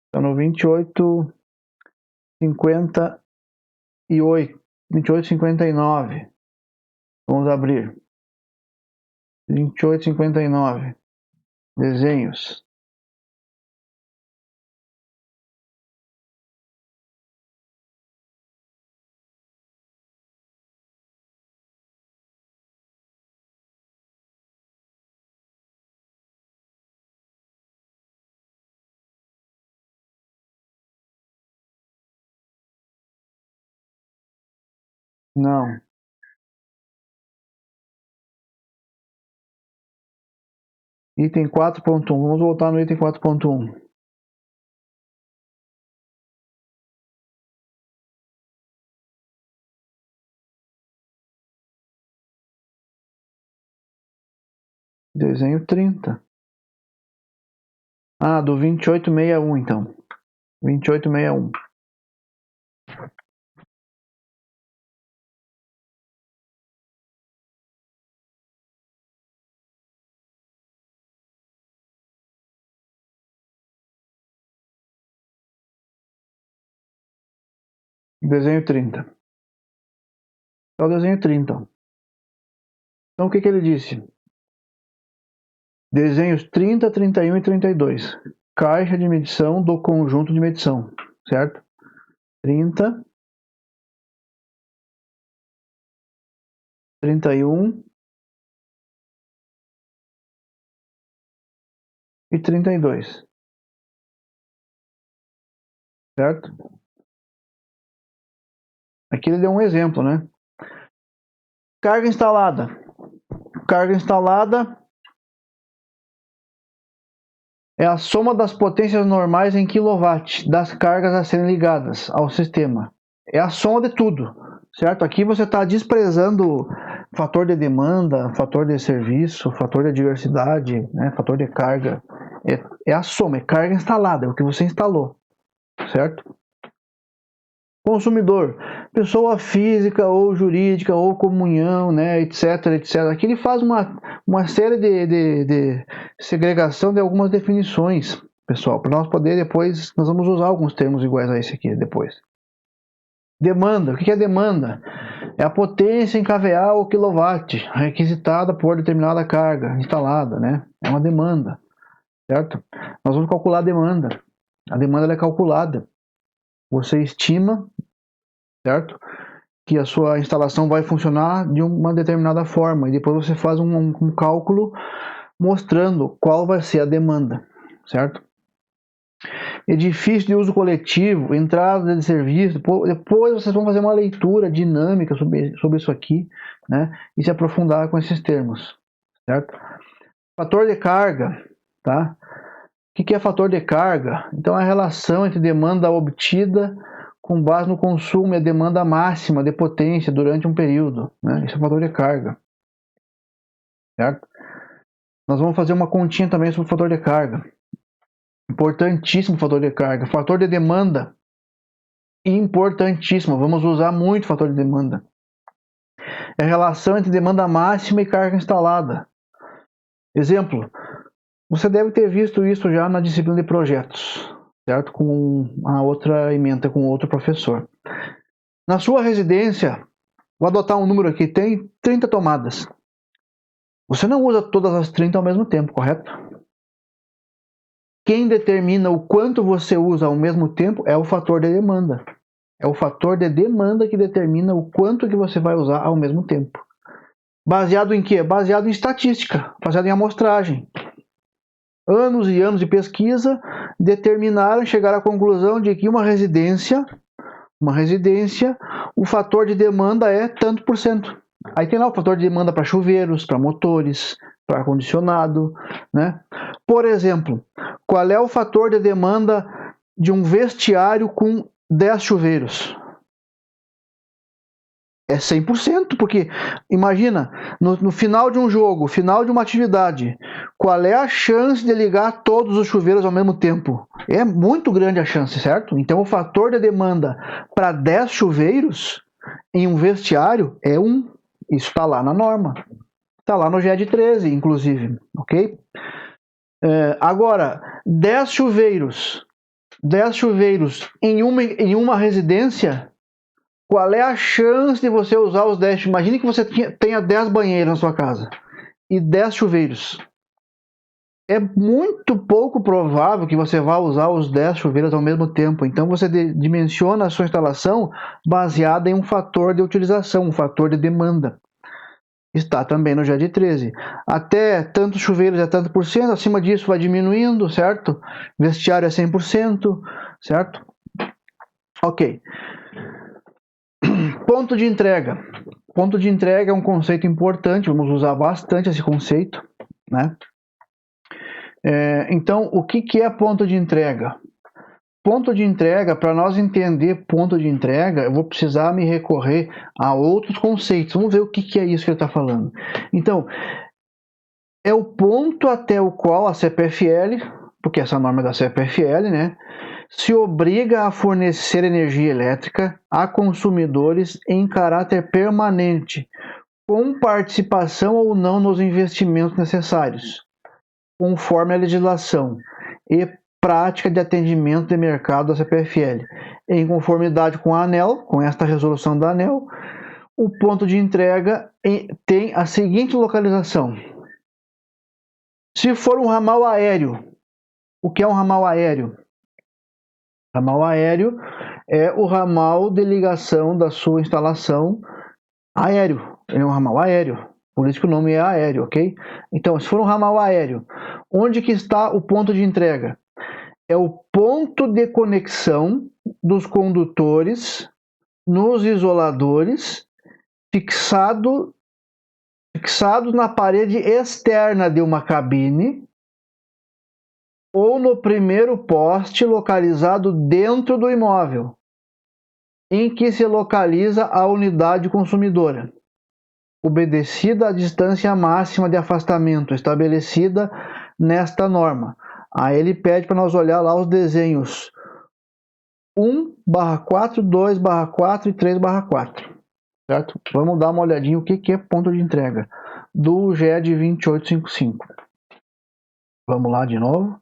Está no 2858, 2859. Vamos abrir. 2859. Desenhos. Não. Item 4.1. Vamos voltar no item 4.1. Desenho 30. Ah, do 2861, então. 2861. Desenho 30. É o desenho 30. Então, o que ele disse? Desenhos 30, 31 e 32. Caixa de medição do conjunto de medição, certo? 30, 31 e 32. Certo? Aqui ele deu um exemplo, né? Carga instalada. Carga instalada é a soma das potências normais em kW das cargas a serem ligadas ao sistema. É a soma de tudo, certo? Aqui você está desprezando fator de demanda, fator de serviço, fator de adversidade, né? Fator de carga. É a soma, é carga instalada, é o que você instalou, certo? Consumidor, pessoa física ou jurídica ou comunhão, né, etc, etc. Aqui ele faz uma série de segregação de algumas definições, pessoal, para nós poder depois, nós vamos usar alguns termos iguais a esse aqui depois. Demanda, o que é demanda? É a potência em kVA ou quilowatt requisitada por determinada carga instalada, né? É uma demanda, certo? Nós vamos calcular a demanda. A demanda ela é calculada. Você estima, certo? Que a sua instalação vai funcionar de uma determinada forma e depois você faz um cálculo mostrando qual vai ser a demanda, certo? Edifício de uso coletivo, entrada de serviço, depois vocês vão fazer uma leitura dinâmica sobre isso aqui, né? E se aprofundar com esses termos, certo? Fator de carga, tá? O que é fator de carga? Então é a relação entre demanda obtida com base no consumo e a demanda máxima de potência durante um período, né? Isso é o fator de carga, certo? Nós vamos fazer uma continha também sobre o fator de carga. Importantíssimo o fator de carga. Fator de demanda, importantíssimo. Vamos usar muito o fator de demanda. É a relação entre demanda máxima e carga instalada. Exemplo, você deve ter visto isso já na disciplina de projetos, certo? Com a outra ementa, com outro professor. Na sua residência, vou adotar um número aqui, tem 30 tomadas. Você não usa todas as 30 ao mesmo tempo, correto? Quem determina o quanto você usa ao mesmo tempo é o fator de demanda. É o fator de demanda que determina o quanto que você vai usar ao mesmo tempo. Baseado em quê? Baseado em estatística, baseado em amostragem. Anos e anos de pesquisa determinaram, chegaram à conclusão de que uma residência, o fator de demanda é tanto por cento. Aí tem lá o fator de demanda para chuveiros, para motores, para ar-condicionado, né? Por exemplo, qual é o fator de demanda de um vestiário com 10 chuveiros? É 100%, porque imagina, no final de um jogo, final de uma atividade, qual é a chance de ligar todos os chuveiros ao mesmo tempo? É muito grande a chance, certo? Então o fator de demanda para 10 chuveiros em um vestiário é 1. Isso está lá na norma. Está lá no GED 13, inclusive, ok? Agora, 10 chuveiros em uma residência, qual é a chance de você usar os 10? Imagine que você tenha 10 banheiros na sua casa e 10 chuveiros. É muito pouco provável que você vá usar os 10 chuveiros ao mesmo tempo. Então você dimensiona a sua instalação baseada em um fator de utilização, um fator de demanda. Está também no GED 13. Até tantos chuveiros é tanto por cento, acima disso vai diminuindo, certo? Vestiário é 100%, certo? Ok. Ponto de entrega. Ponto de entrega é um conceito importante, vamos usar bastante esse conceito, né? Então, o que é ponto de entrega? Ponto de entrega, para nós entender ponto de entrega, eu vou precisar me recorrer a outros conceitos. Vamos ver o que é isso que ele está falando. Então, é o ponto até o qual a CPFL, porque essa norma é da CPFL, né, se obriga a fornecer energia elétrica a consumidores em caráter permanente, com participação ou não nos investimentos necessários, conforme a legislação e prática de atendimento de mercado da CPFL. Em conformidade com a ANEEL, com esta resolução da ANEEL, o ponto de entrega tem a seguinte localização. Se for um ramal aéreo, o que é um ramal aéreo? Ramal aéreo é o ramal de ligação da sua instalação aéreo. Ele é um ramal aéreo, por isso que o nome é aéreo, ok? Então, se for um ramal aéreo, onde que está o ponto de entrega? É o ponto de conexão dos condutores nos isoladores fixados na parede externa de uma cabine ou no primeiro poste localizado dentro do imóvel, em que se localiza a unidade consumidora, obedecida a distância máxima de afastamento estabelecida nesta norma. Aí ele pede para nós olhar lá os desenhos 1/4, 2/4 e 3/4, certo? Vamos dar uma olhadinha o que é ponto de entrega do GED 2855. Vamos lá de novo.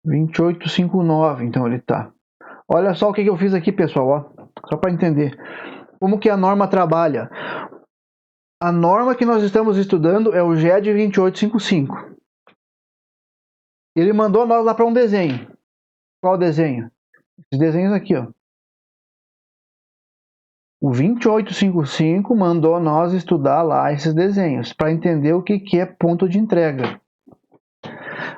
(2859), então ele tá. Olha só o que eu fiz aqui, pessoal, ó, só para entender como que a norma trabalha. A norma que nós estamos estudando é o GED 2855. Ele mandou nós lá para um desenho. Qual desenho? Esses desenhos aqui, ó. O 2855 mandou nós estudar lá esses desenhos para entender o que é ponto de entrega.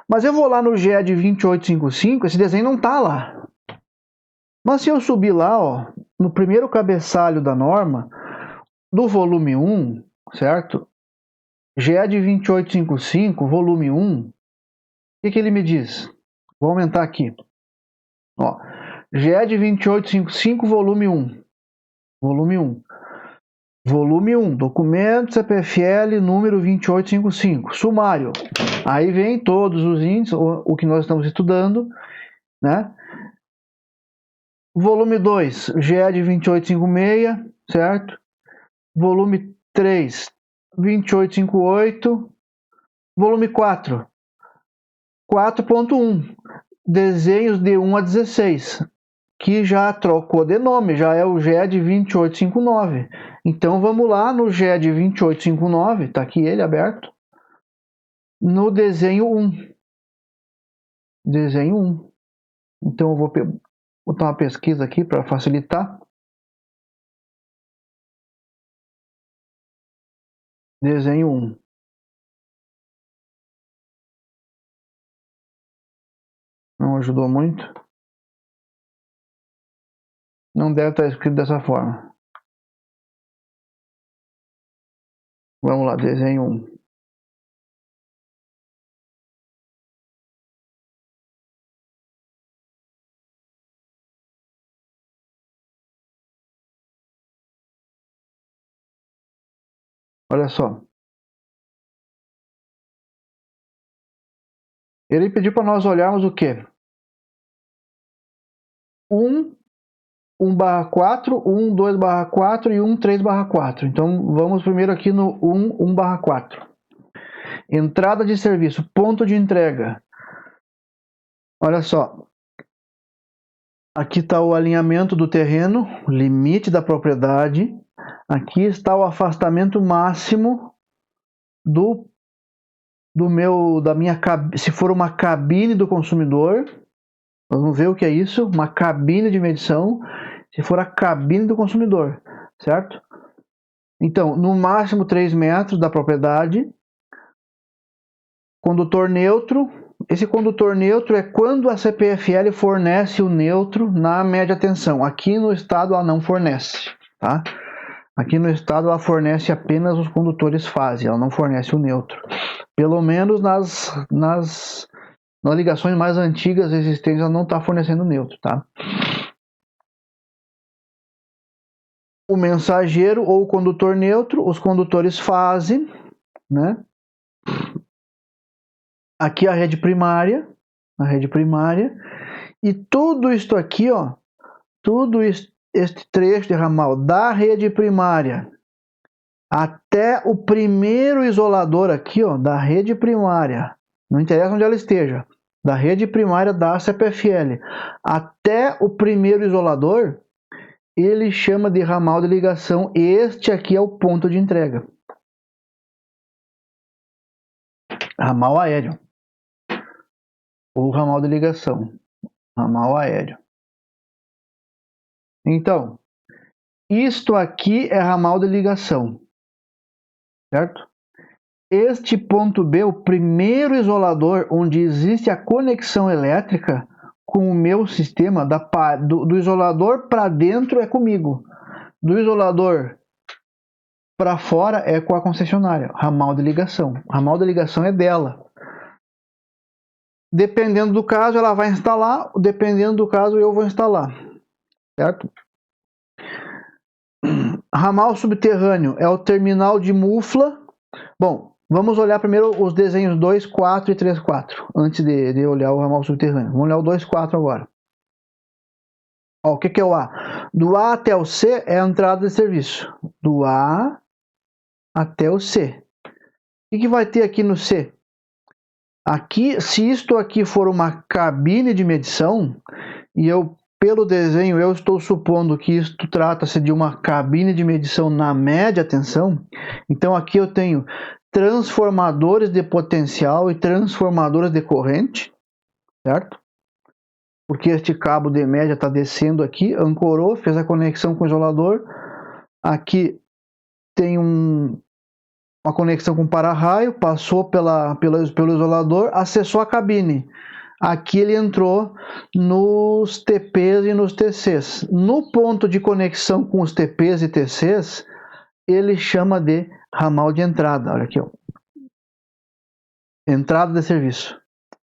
Mas eu vou lá no GED 2855, esse desenho não tá lá. Mas se eu subir lá, ó, no primeiro cabeçalho da norma, do volume 1, certo? GED 2855, volume 1, o que ele me diz? Vou aumentar aqui. Ó, GED 2855, volume 1. Volume 1. Volume 1, documento CPFL número 2855, sumário. Aí vem todos os índices, o que nós estamos estudando, né? Volume 2, GED 2856, certo? Volume 3, 2858. Volume 4, 4.1, desenhos de 1 a 16, que já trocou de nome, já é o GED 2859. Então vamos lá no GED 2859, está aqui ele aberto, no desenho 1. Desenho 1. Então eu vou botar uma pesquisa aqui para facilitar. Desenho 1. Não ajudou muito. Não deve estar escrito dessa forma. Vamos lá, desenho 1. Olha só. Ele pediu para nós olharmos o quê? 1/4, 2/4 e 3/4. Então vamos primeiro aqui no 1/4. Entrada de serviço, ponto de entrega. Olha só. Aqui está o alinhamento do terreno, limite da propriedade. Aqui está o afastamento máximo se for uma cabine do consumidor. Vamos ver o que é isso, uma cabine de medição, se for a cabine do consumidor, certo? Então, no máximo 3 metros da propriedade. Condutor neutro. Esse condutor neutro é quando a CPFL fornece o neutro na média tensão. Aqui no estado ela não fornece, tá? Aqui no estado ela fornece apenas os condutores fase, ela não fornece o neutro. Pelo menos nas ligações mais antigas existentes ela não está fornecendo neutro, tá? O mensageiro ou o condutor neutro, os condutores fase, né? Aqui a rede primária, e tudo isto aqui, ó, este trecho de ramal da rede primária até o primeiro isolador aqui, ó, da rede primária, não interessa onde ela esteja, da rede primária da CPFL até o primeiro isolador, ele chama de ramal de ligação. Este aqui é o ponto de entrega. Ramal aéreo. Ou ramal de ligação. Ramal aéreo. Então, isto aqui é ramal de ligação. Certo? Este ponto B, o primeiro isolador onde existe a conexão elétrica com o meu sistema, do isolador para dentro é comigo. Do isolador para fora é com a concessionária. Ramal de ligação. Ramal de ligação é dela. Dependendo do caso, ela vai instalar. Dependendo do caso, eu vou instalar. Certo? Ramal subterrâneo é o terminal de mufla. Bom, vamos olhar primeiro os desenhos 2, 4 e 3, 4. Antes de olhar o ramal subterrâneo. Vamos olhar o 2, 4 agora. Ó, o que é o A? Do A até o C é a entrada de serviço. Do A até o C. O que vai ter aqui no C? Aqui, se isto aqui for uma cabine de medição, e pelo desenho, eu estou supondo que isto trata-se de uma cabine de medição na média tensão, então aqui eu tenho transformadores de potencial e transformadores de corrente, certo? Porque este cabo de média está descendo aqui, ancorou, fez a conexão com o isolador, aqui tem uma conexão com para-raio, passou pelo isolador, acessou a cabine. Aqui ele entrou nos TPs e nos TCs. No ponto de conexão com os TPs e TCs, ele chama de ramal de entrada. Olha aqui, ó. Entrada de serviço.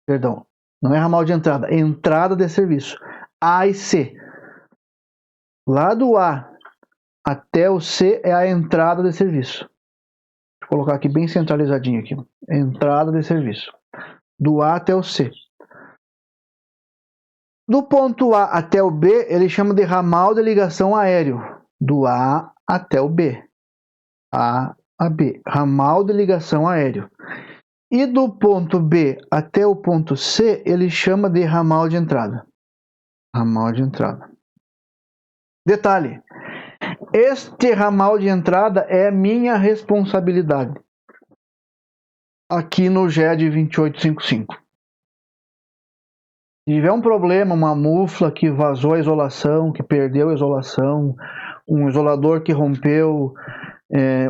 Perdão, não é ramal de entrada, é entrada de serviço. A e C. Lá do A até o C é a entrada de serviço. Vou colocar aqui bem centralizadinho aqui. Entrada de serviço. Do A até o C. Do ponto A até o B, ele chama de ramal de ligação aéreo. Do A até o B. A a B. Ramal de ligação aéreo. E do ponto B até o ponto C, ele chama de ramal de entrada. Ramal de entrada. Detalhe. Este ramal de entrada é minha responsabilidade. Aqui no GED 2855. Se tiver um problema, uma mufla que vazou a isolação, que perdeu a isolação, um isolador que rompeu,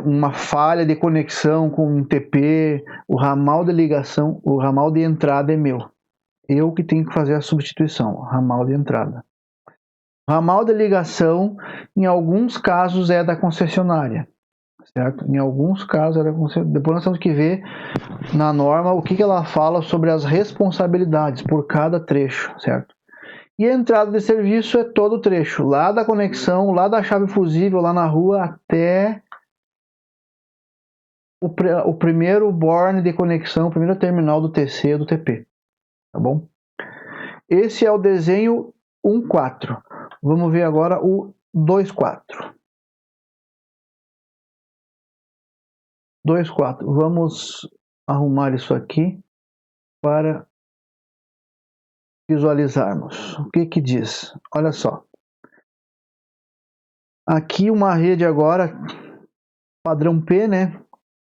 uma falha de conexão com um TP, o ramal de ligação, o ramal de entrada é meu. Eu que tenho que fazer a substituição, ramal de entrada. Ramal de ligação, em alguns casos, é da concessionária. Certo? Em alguns casos, depois nós temos que ver na norma o que ela fala sobre as responsabilidades por cada trecho, certo? E a entrada de serviço é todo o trecho, lá da conexão, lá da chave fusível, lá na rua, até o primeiro borne de conexão, o primeiro terminal do TC do TP, tá bom? Esse é o desenho 1.4. Vamos ver agora o 2.4. 2.4. Vamos arrumar isso aqui para visualizarmos. O que que diz? Olha só. Aqui uma rede agora, padrão P, né?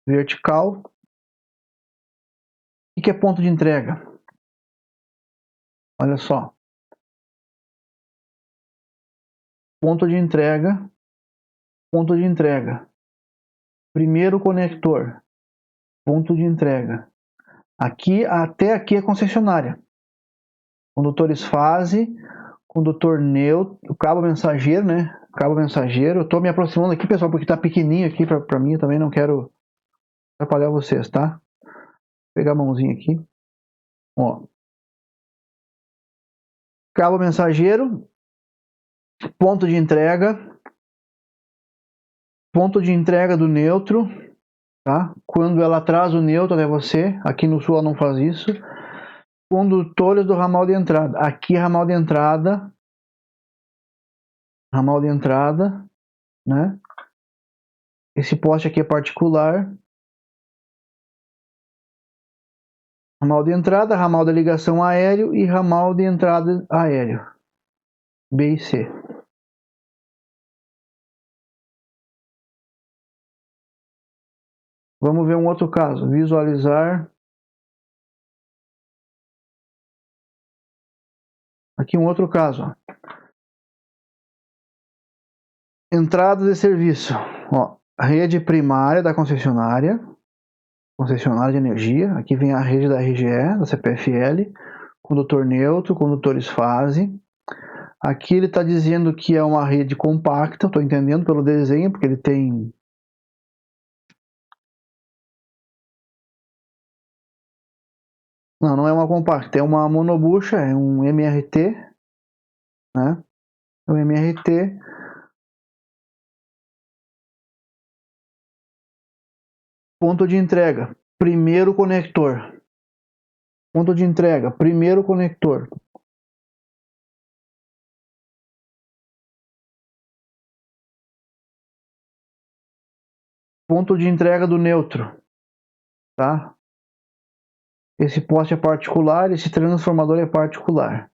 Vertical. O que é ponto de entrega? Olha só. Ponto de entrega. Ponto de entrega. Primeiro conector. Ponto de entrega. Aqui, até aqui é concessionária. Condutores fase, condutor neutro, cabo mensageiro, né? Cabo mensageiro. Eu estou me aproximando aqui, pessoal, porque está pequenininho aqui para mim. Eu também não quero atrapalhar vocês, tá? Vou pegar a mãozinha aqui. Ó. Cabo mensageiro. Ponto de entrega do neutro, tá? Quando ela traz o neutro até você, aqui no sul ela não faz isso. Condutores do ramal de entrada. Aqui ramal de entrada, né? Esse poste aqui é particular. Ramal de entrada, ramal de ligação aéreo e ramal de entrada aéreo. B e C. Vamos ver um outro caso. Visualizar. Aqui um outro caso. Ó. Entrada de serviço. Ó, rede primária da concessionária de energia. Aqui vem a rede da RGE, da CPFL. Condutor neutro, condutores fase. Aqui ele está dizendo que é uma rede compacta. Estou entendendo pelo desenho, porque ele tem... Não é uma compacta, é uma monobucha, é um MRT, né? É um MRT. Ponto de entrega, primeiro conector. Ponto de entrega, primeiro conector. Ponto de entrega do neutro, tá? Esse poste é particular, esse transformador é particular.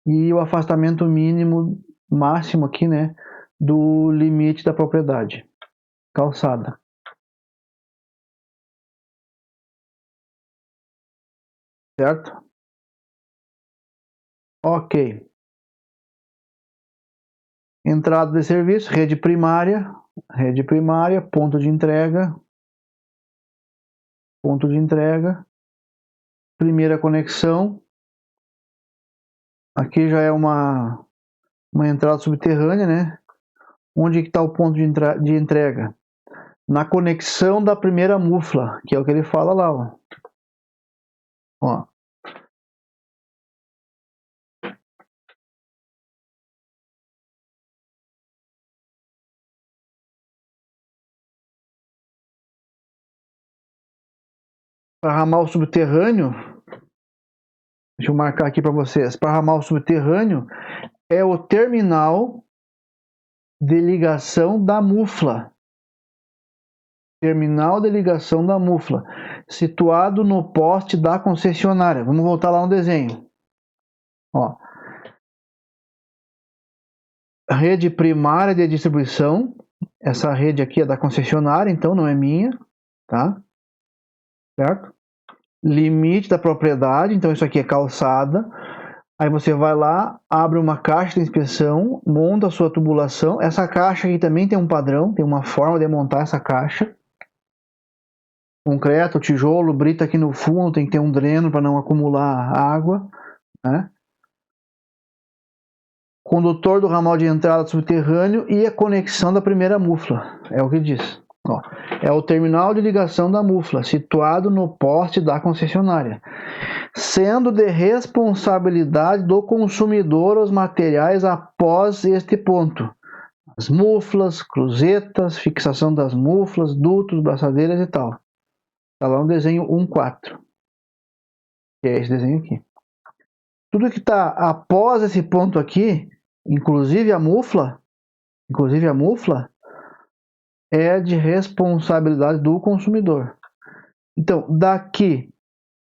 E o afastamento mínimo, máximo aqui, né? Do limite da propriedade. Calçada. Certo? Ok. Entrada de serviço, rede primária, ponto de entrega, primeira conexão. Aqui já é uma entrada subterrânea, né? Onde está o ponto de entrega? Na conexão da primeira mufla, que é o que ele fala lá, ó. Ó. para ramal subterrâneo, deixa eu marcar aqui para vocês, para ramal subterrâneo é o terminal de ligação da mufla. Terminal de ligação da mufla, situado no poste da concessionária. Vamos voltar lá no desenho. Ó. Rede primária de distribuição. Essa rede aqui é da concessionária, então não é minha, tá? Certo? Limite da propriedade, então isso aqui é calçada. Aí você vai lá, abre uma caixa de inspeção, monta a sua tubulação. Essa caixa aqui também tem um padrão, tem uma forma de montar essa caixa. Concreto, tijolo, brita aqui no fundo, tem que ter um dreno para não acumular água, né? Condutor do ramal de entrada subterrâneo e a conexão da primeira mufla, é o que diz. Ó, é o terminal de ligação da mufla, situado no poste da concessionária, sendo de responsabilidade do consumidor os materiais após este ponto. As muflas, cruzetas, fixação das muflas, dutos, braçadeiras e tal. Está lá no desenho 1.4, que é esse desenho aqui. Tudo que está após esse ponto aqui, inclusive a mufla, é de responsabilidade do consumidor. Então, daqui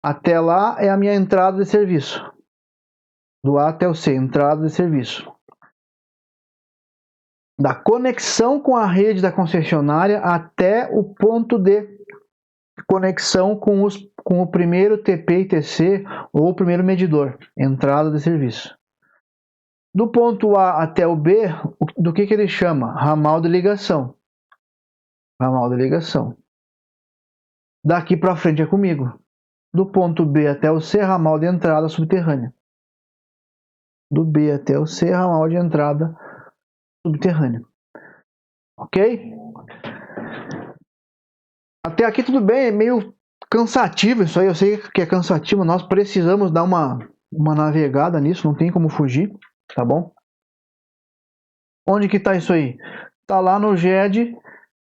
até lá é a minha entrada de serviço. Do A até o C, entrada de serviço. Da conexão com a rede da concessionária até o ponto de conexão com o primeiro TP e TC ou o primeiro medidor, entrada de serviço. Do ponto A até o B, do que ele chama? Ramal de ligação. Ramal de ligação. Daqui para frente é comigo. Do ponto B até o C, ramal de entrada subterrânea. Do B até o C, ramal de entrada subterrânea. Ok? Até aqui tudo bem, é meio cansativo isso aí, eu sei que é cansativo, nós precisamos dar uma navegada nisso, não tem como fugir, tá bom? Onde que tá isso aí? Tá lá no GED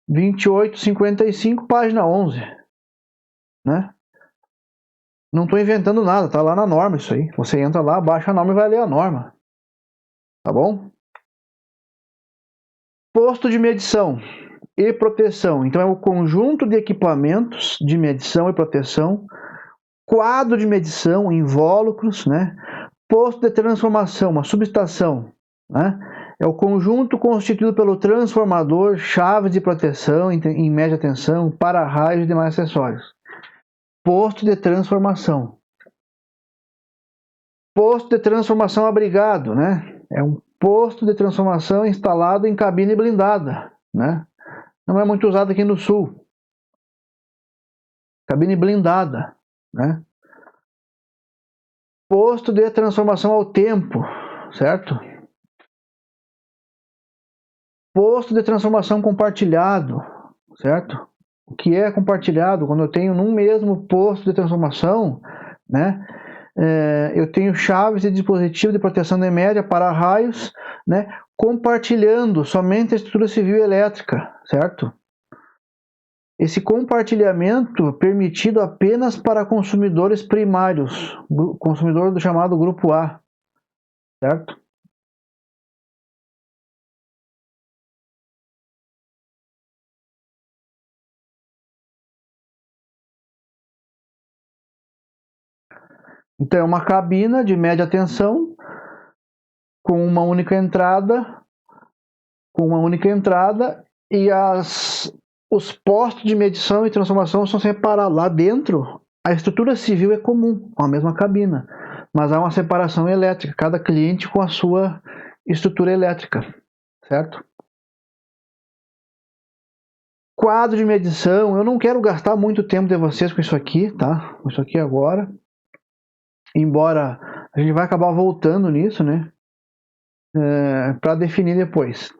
2855, página 11, né? Não estou inventando nada, tá lá na norma isso aí. Você entra lá, baixa a norma e vai ler a norma, tá bom? Posto de medição e proteção. Então é o conjunto de equipamentos de medição e proteção, quadro de medição, invólucros, né? Posto de transformação, uma subestação, né? É o conjunto constituído pelo transformador, chaves de proteção em média tensão, para-raios e demais acessórios. Posto de transformação. Posto de transformação abrigado, né? É um posto de transformação instalado em cabine blindada, né? Não é muito usado aqui no sul. Cabine blindada, né? Posto de transformação ao tempo, certo? Posto de transformação compartilhado, certo? O que é compartilhado? Quando eu tenho num mesmo posto de transformação, né? Eu tenho chaves de dispositivo de proteção de média para raios, né? Compartilhando somente a estrutura civil e elétrica, certo? Esse compartilhamento é permitido apenas para consumidores primários, consumidor do chamado grupo A, certo? Então é uma cabina de média tensão com uma única entrada e os postos de medição e transformação são separados. Lá dentro, a estrutura civil é comum, a mesma cabina, mas há uma separação elétrica, cada cliente com a sua estrutura elétrica, certo? Quadro de medição, eu não quero gastar muito tempo de vocês com isso aqui, tá? Com isso aqui agora. Embora a gente vai acabar voltando nisso, né? Para definir depois.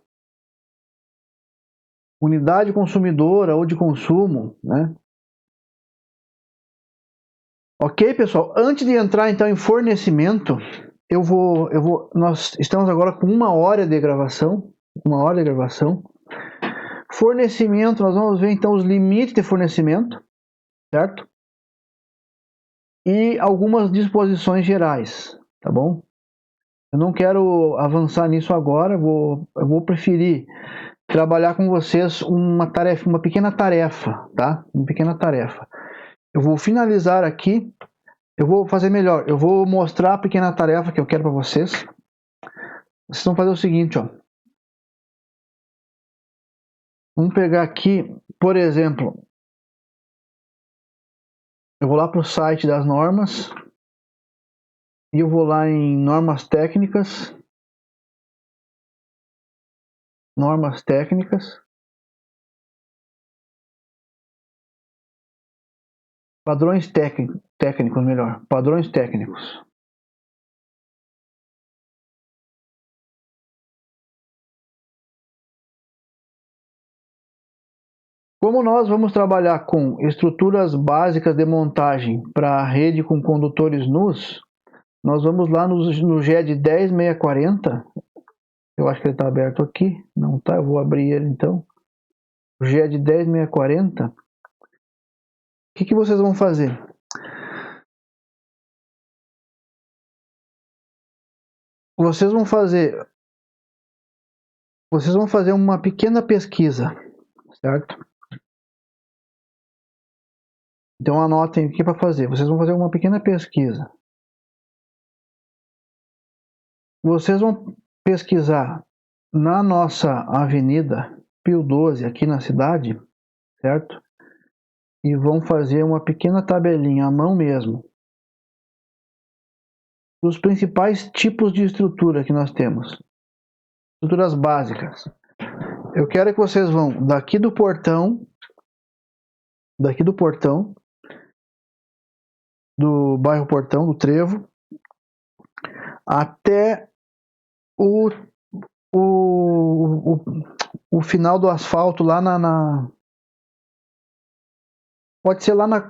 Unidade consumidora ou de consumo, né? Ok, pessoal? Antes de entrar então em fornecimento, nós estamos agora com 1 hora de gravação. 1 hora de gravação. Fornecimento, nós vamos ver então os limites de fornecimento, certo? e algumas disposições gerais, tá bom? Eu não quero avançar nisso agora, eu vou preferir trabalhar com vocês uma pequena tarefa, tá? Uma pequena tarefa. Eu vou finalizar aqui, eu vou fazer melhor, eu vou mostrar a pequena tarefa que eu quero para vocês. Vocês vão fazer o seguinte, ó. Vamos pegar aqui, por exemplo, eu vou lá para o site das normas e eu vou lá em normas técnicas, padrões técnicos, melhor, padrões técnicos. Como nós vamos trabalhar com estruturas básicas de montagem para rede com condutores nus, nós vamos lá no GED 10640. Eu acho que ele está aberto aqui. Não está, eu vou abrir ele então. O GED 10640. O que vocês vão fazer? Vocês vão fazer uma pequena pesquisa, certo? Então anotem aqui para fazer. Vocês vão fazer uma pequena pesquisa. Vocês vão pesquisar na nossa avenida Pio 12 aqui na cidade, certo? E vão fazer uma pequena tabelinha à mão mesmo dos principais tipos de estrutura que nós temos. Estruturas básicas. Eu quero que vocês vão daqui do portão do bairro Portão, do Trevo, até o final do asfalto lá pode ser lá na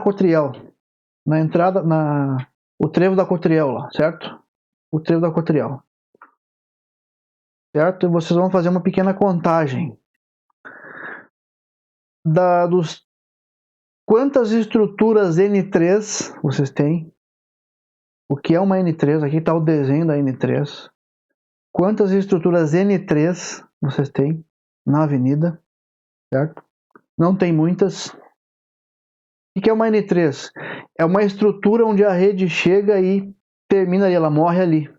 Cotriel, na entrada, o trevo da Cotriel lá, certo? O trevo da Cotriel. Certo? E vocês vão fazer uma pequena contagem dos quantas estruturas N3 vocês têm. O que é uma N3? Aqui está o desenho da N3. Quantas estruturas N3 vocês têm na avenida, certo? Não tem muitas. O que é uma N3? É uma estrutura onde a rede chega e termina ali, ela morre ali.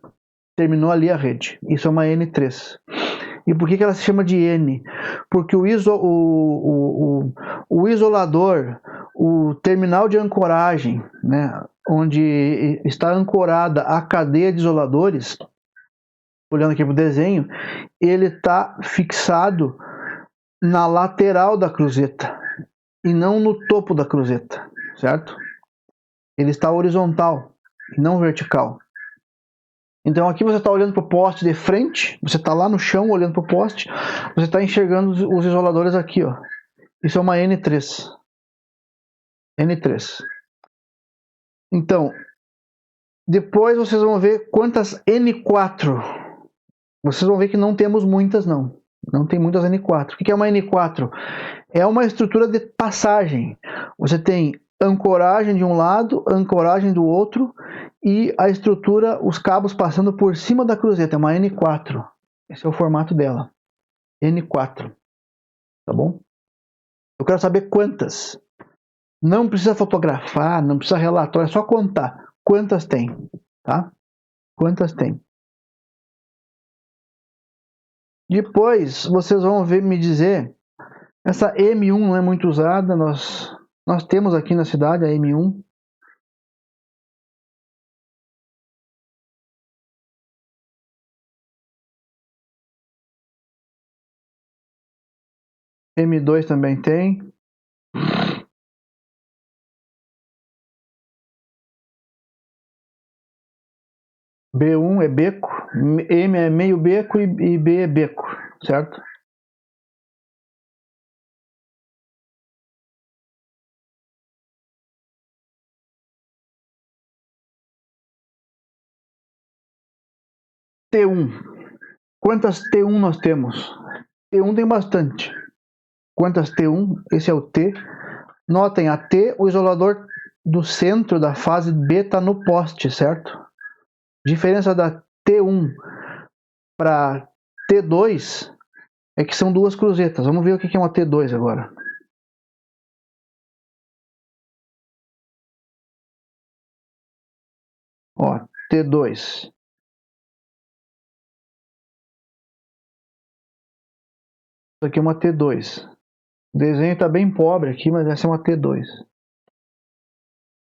Terminou ali a rede. Isso é uma N3. E por que ela se chama de N? Porque o isolador, o terminal de ancoragem, né, onde está ancorada a cadeia de isoladores, olhando aqui para o desenho, ele está fixado na lateral da cruzeta e não no topo da cruzeta, certo? Ele está horizontal e não vertical. Então aqui você está olhando para o poste de frente, você está lá no chão olhando para o poste, você está enxergando os isoladores aqui, ó. Isso é uma N3. N3. Então, depois vocês vão ver quantas N4. Vocês vão ver que não temos muitas, não. Não tem muitas N4. O que é uma N4? É uma estrutura de passagem. Você tem ancoragem de um lado, ancoragem do outro, e a estrutura, os cabos passando por cima da cruzeta. É uma N4. Esse é o formato dela. N4. Tá bom? Eu quero saber quantas. Não precisa fotografar, não precisa relatório, é só contar quantas tem, tá? Quantas tem. Depois vocês vão me dizer, essa M1 não é muito usada, nós temos aqui na cidade a M1. M2 também tem. B1 é beco, M é meio beco e B é beco, certo? T1. Quantas T1 nós temos? T1 tem bastante. Quantas T1? Esse é o T. Notem a T, o isolador do centro da fase B está no poste, certo? Diferença da T1 para T2 é que são duas cruzetas. Vamos ver o que é uma T2 agora. Ó, T2. Isso aqui é uma T2. O desenho está bem pobre aqui, mas essa é uma T2.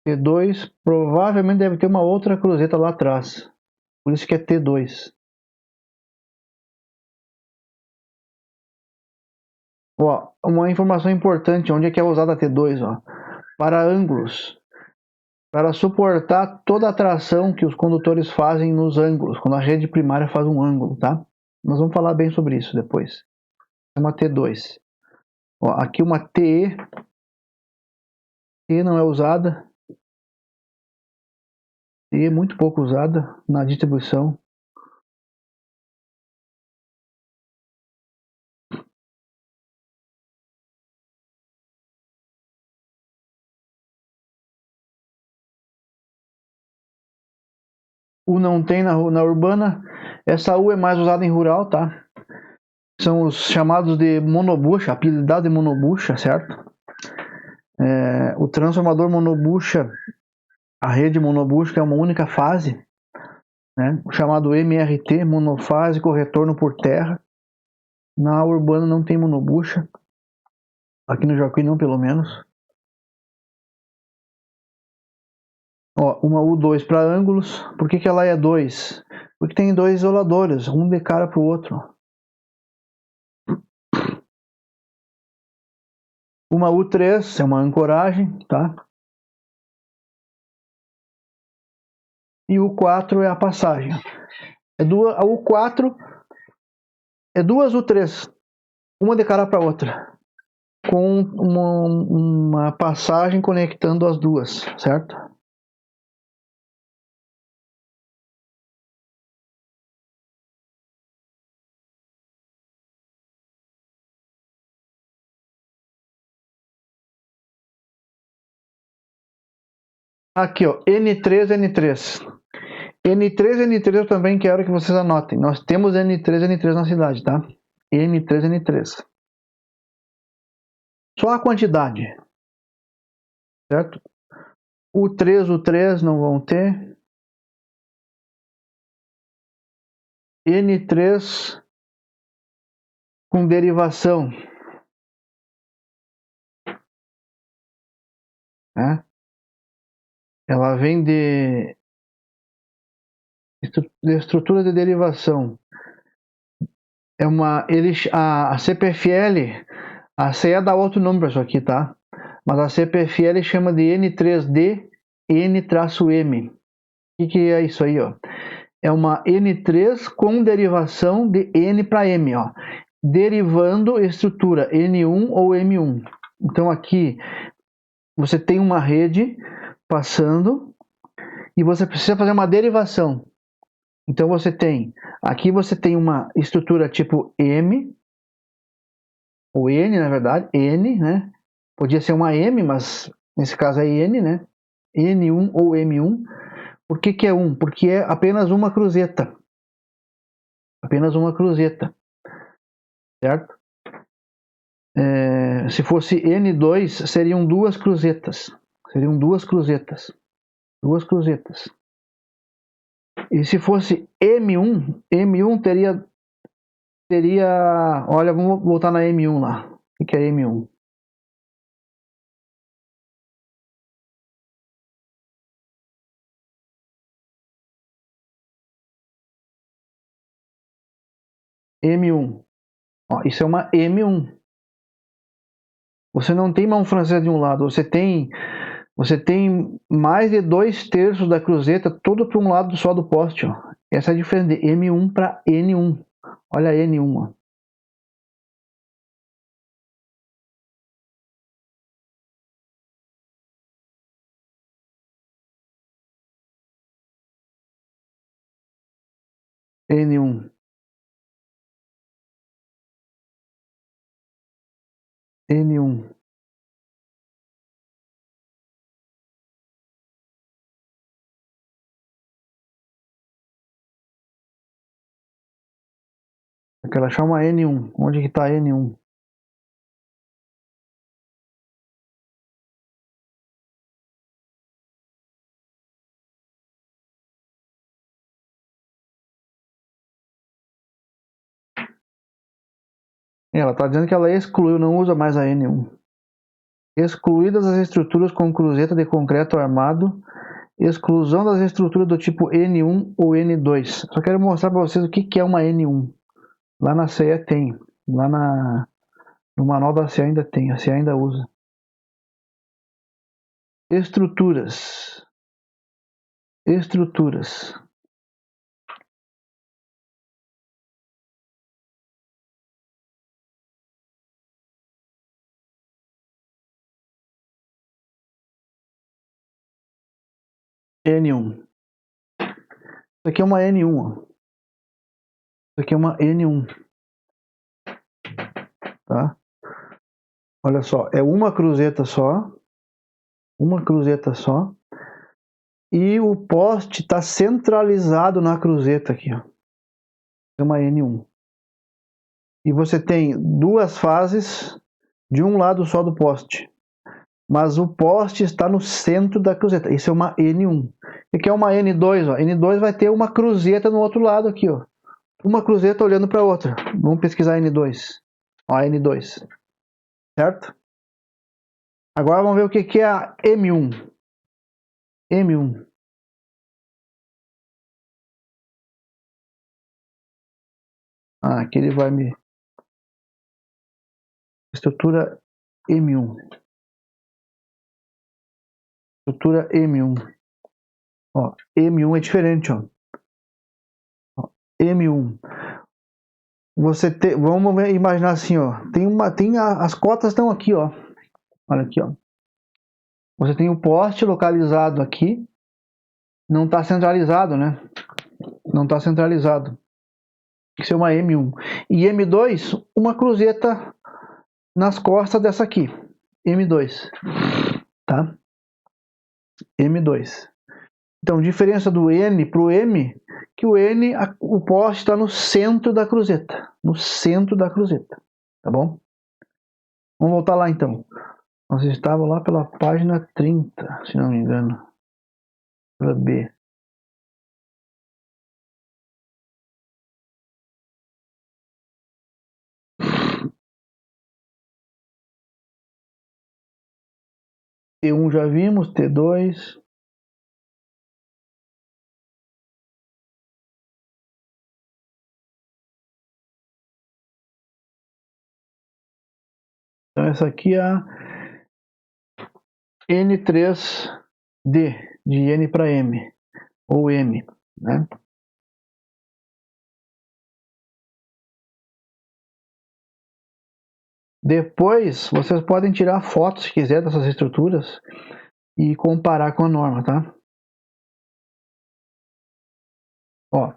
T2 provavelmente deve ter uma outra cruzeta lá atrás. Por isso que é T2. Ó, uma informação importante, onde é que é usada a T2? Ó? Para ângulos. Para suportar toda a tração que os condutores fazem nos ângulos, quando a rede primária faz um ângulo, tá? Nós vamos falar bem sobre isso depois. É uma T2. Ó, aqui uma TE. TE não é usada. TE é muito pouco usada na distribuição. U não tem na urbana. Essa U é mais usada em rural, tá? São os chamados de monobucha, apelidado de monobucha, certo? O transformador monobucha, a rede monobucha é uma única fase, né? O chamado MRT, monofásico retorno por terra. Na urbana não tem monobucha, aqui no Joaquim não, pelo menos. Ó, uma U2 para ângulos. Por que ela é 2? Porque tem dois isoladores, um de cara para o outro. Uma U3 é uma ancoragem, tá? E o 4 é a passagem. A U4 é duas U3, uma de cara para outra, com uma passagem conectando as duas, certo? Aqui, ó, N3, N3. N3, N3 eu também quero que vocês anotem. Nós temos N3, N3 na cidade, tá? N3, N3. Só a quantidade, certo? U3 não vão ter. N3 com derivação, né? Ela vem de estrutura de derivação. A CPFL, a CE dá outro nome para isso aqui, tá? Mas a CPFL chama de N3D N-M. O que é isso aí, ó? É uma N3 com derivação de N para M, ó. Derivando estrutura N1 ou M1. Então aqui você tem uma rede passando e você precisa fazer uma derivação. Então aqui você tem uma estrutura tipo M, ou N, na verdade, N, né? Podia ser uma M, mas nesse caso é N, né? N1 ou M1. Por que é 1? Porque é apenas uma cruzeta. Apenas uma cruzeta. Certo? Se fosse N2, seriam duas cruzetas. Seriam duas cruzetas. Duas cruzetas. E se fosse M1 teria... Olha, vamos voltar na M1 lá. O que é M1? M1. Ó, isso é uma M1. Você não tem mão francesa de um lado, você tem mais de 2/3 da cruzeta todo para um lado só do poste. Ó. Essa é a diferença de M1 para N1. Olha a N1. Ó. N1. N1. quero achar uma N1. Onde que está N1? Ela está dizendo que ela excluiu, não usa mais a N1. Excluídas as estruturas com cruzeta de concreto armado, exclusão das estruturas do tipo N1 ou N2. Só quero mostrar para vocês o que é uma N1. Lá na CE tem, lá no manual da CE ainda tem, a CE ainda usa. Estruturas. Estruturas. N1. Isso aqui é uma N1. Ó. Isso aqui é uma N1. Tá? Olha só, é uma cruzeta só. Uma cruzeta só. E o poste está centralizado na cruzeta aqui. Ó. É uma N1. E você tem duas fases de um lado só do poste. Mas o poste está no centro da cruzeta. Isso é uma N1. O que é uma N2? Ó? N2 vai ter uma cruzeta no outro lado aqui. Ó. Uma cruzeta olhando para a outra. Vamos pesquisar N2. Ó, N2. Certo? Agora vamos ver o que é a M1. M1. Ah, aqui ele vai me... Estrutura M1. Estrutura M1. Ó, M1 é diferente, ó. M1. Você tem, vamos imaginar assim, ó. As cotas estão aqui, ó. Olha aqui, ó. Você tem o poste localizado aqui. Não está centralizado, né? Não está centralizado. Isso é uma M1. E M2, uma cruzeta nas costas dessa aqui. M2. Tá? M2. Então, diferença do N para o M, que o N, o poste está no centro da cruzeta. No centro da cruzeta. Tá bom? Vamos voltar lá então. Nós estávamos lá pela página 30, se não me engano. Pela B. T1 já vimos, T2. Então essa aqui é a N3D, de N para M, ou M, né? Depois, vocês podem tirar fotos, se quiser, dessas estruturas e comparar com a norma, tá? Ó,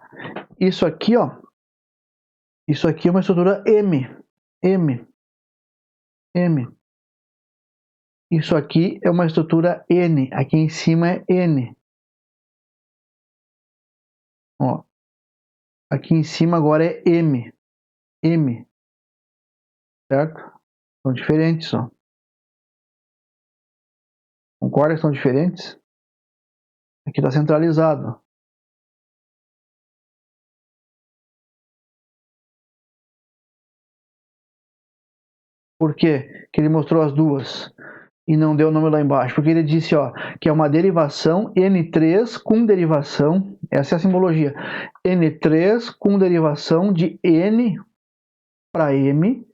isso aqui, ó, isso aqui é uma estrutura M, M, M. Isso aqui é uma estrutura N, aqui em cima é N. Ó, aqui em cima agora é M, M, certo? São diferentes, ó. Concorda que são diferentes? Aqui está centralizado. Por quê que ele mostrou as duas e não deu o nome lá embaixo? Porque ele disse, ó, que é uma derivação N3 com derivação, essa é a simbologia, N3 com derivação de N para M,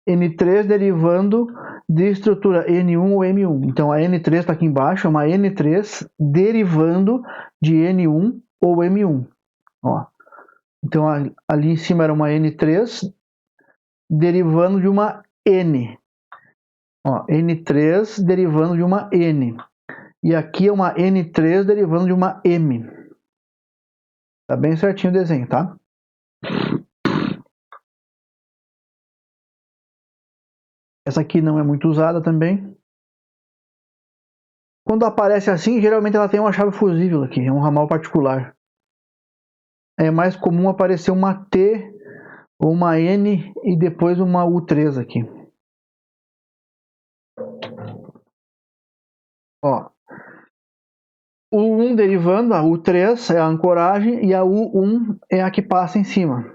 N3 derivando de estrutura N1 ou M1. Então a N3 está aqui embaixo, é uma N3 derivando de N1 ou M1. Ó. Então ali em cima era uma N3 derivando de uma N. Ó, N3 derivando de uma N. E aqui é uma N3 derivando de uma M. Tá bem certinho o desenho, tá? Essa aqui não é muito usada também. Quando aparece assim, geralmente ela tem uma chave fusível aqui, é um ramal particular. É mais comum aparecer uma T uma N e depois uma U3 aqui. Ó, U1 derivando, a U3 é a ancoragem e a U1 é a que passa em cima.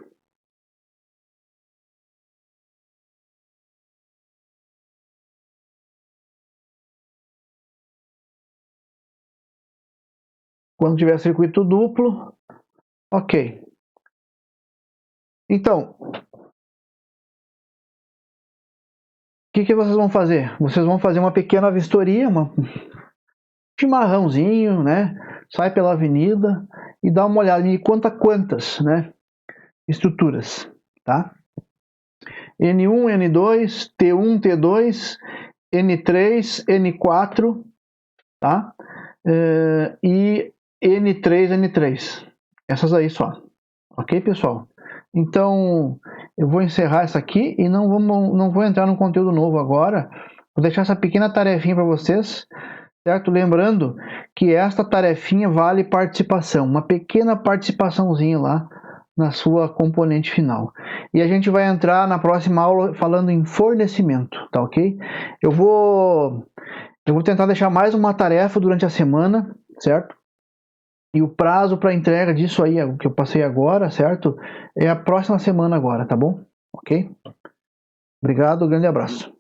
Quando tiver circuito duplo, ok. Então, o que vocês vão fazer? Vocês vão fazer uma pequena vistoria, um chimarrãozinho, né? Sai pela avenida e dá uma olhada e conta quantas, né? Estruturas, tá? N1, N2, T1, T2, N3, N4, tá? E N3, N3. Essas aí só. Ok, pessoal? Então, eu vou encerrar essa aqui e não vou entrar no conteúdo novo agora. Vou deixar essa pequena tarefinha para vocês, certo? Lembrando que esta tarefinha vale participação, uma pequena participaçãozinha lá na sua componente final. E a gente vai entrar na próxima aula falando em fornecimento, tá ok? Eu vou tentar deixar mais uma tarefa durante a semana, certo? E o prazo para entrega disso aí, o que eu passei agora, certo? É a próxima semana agora, tá bom? Ok? Obrigado, grande abraço.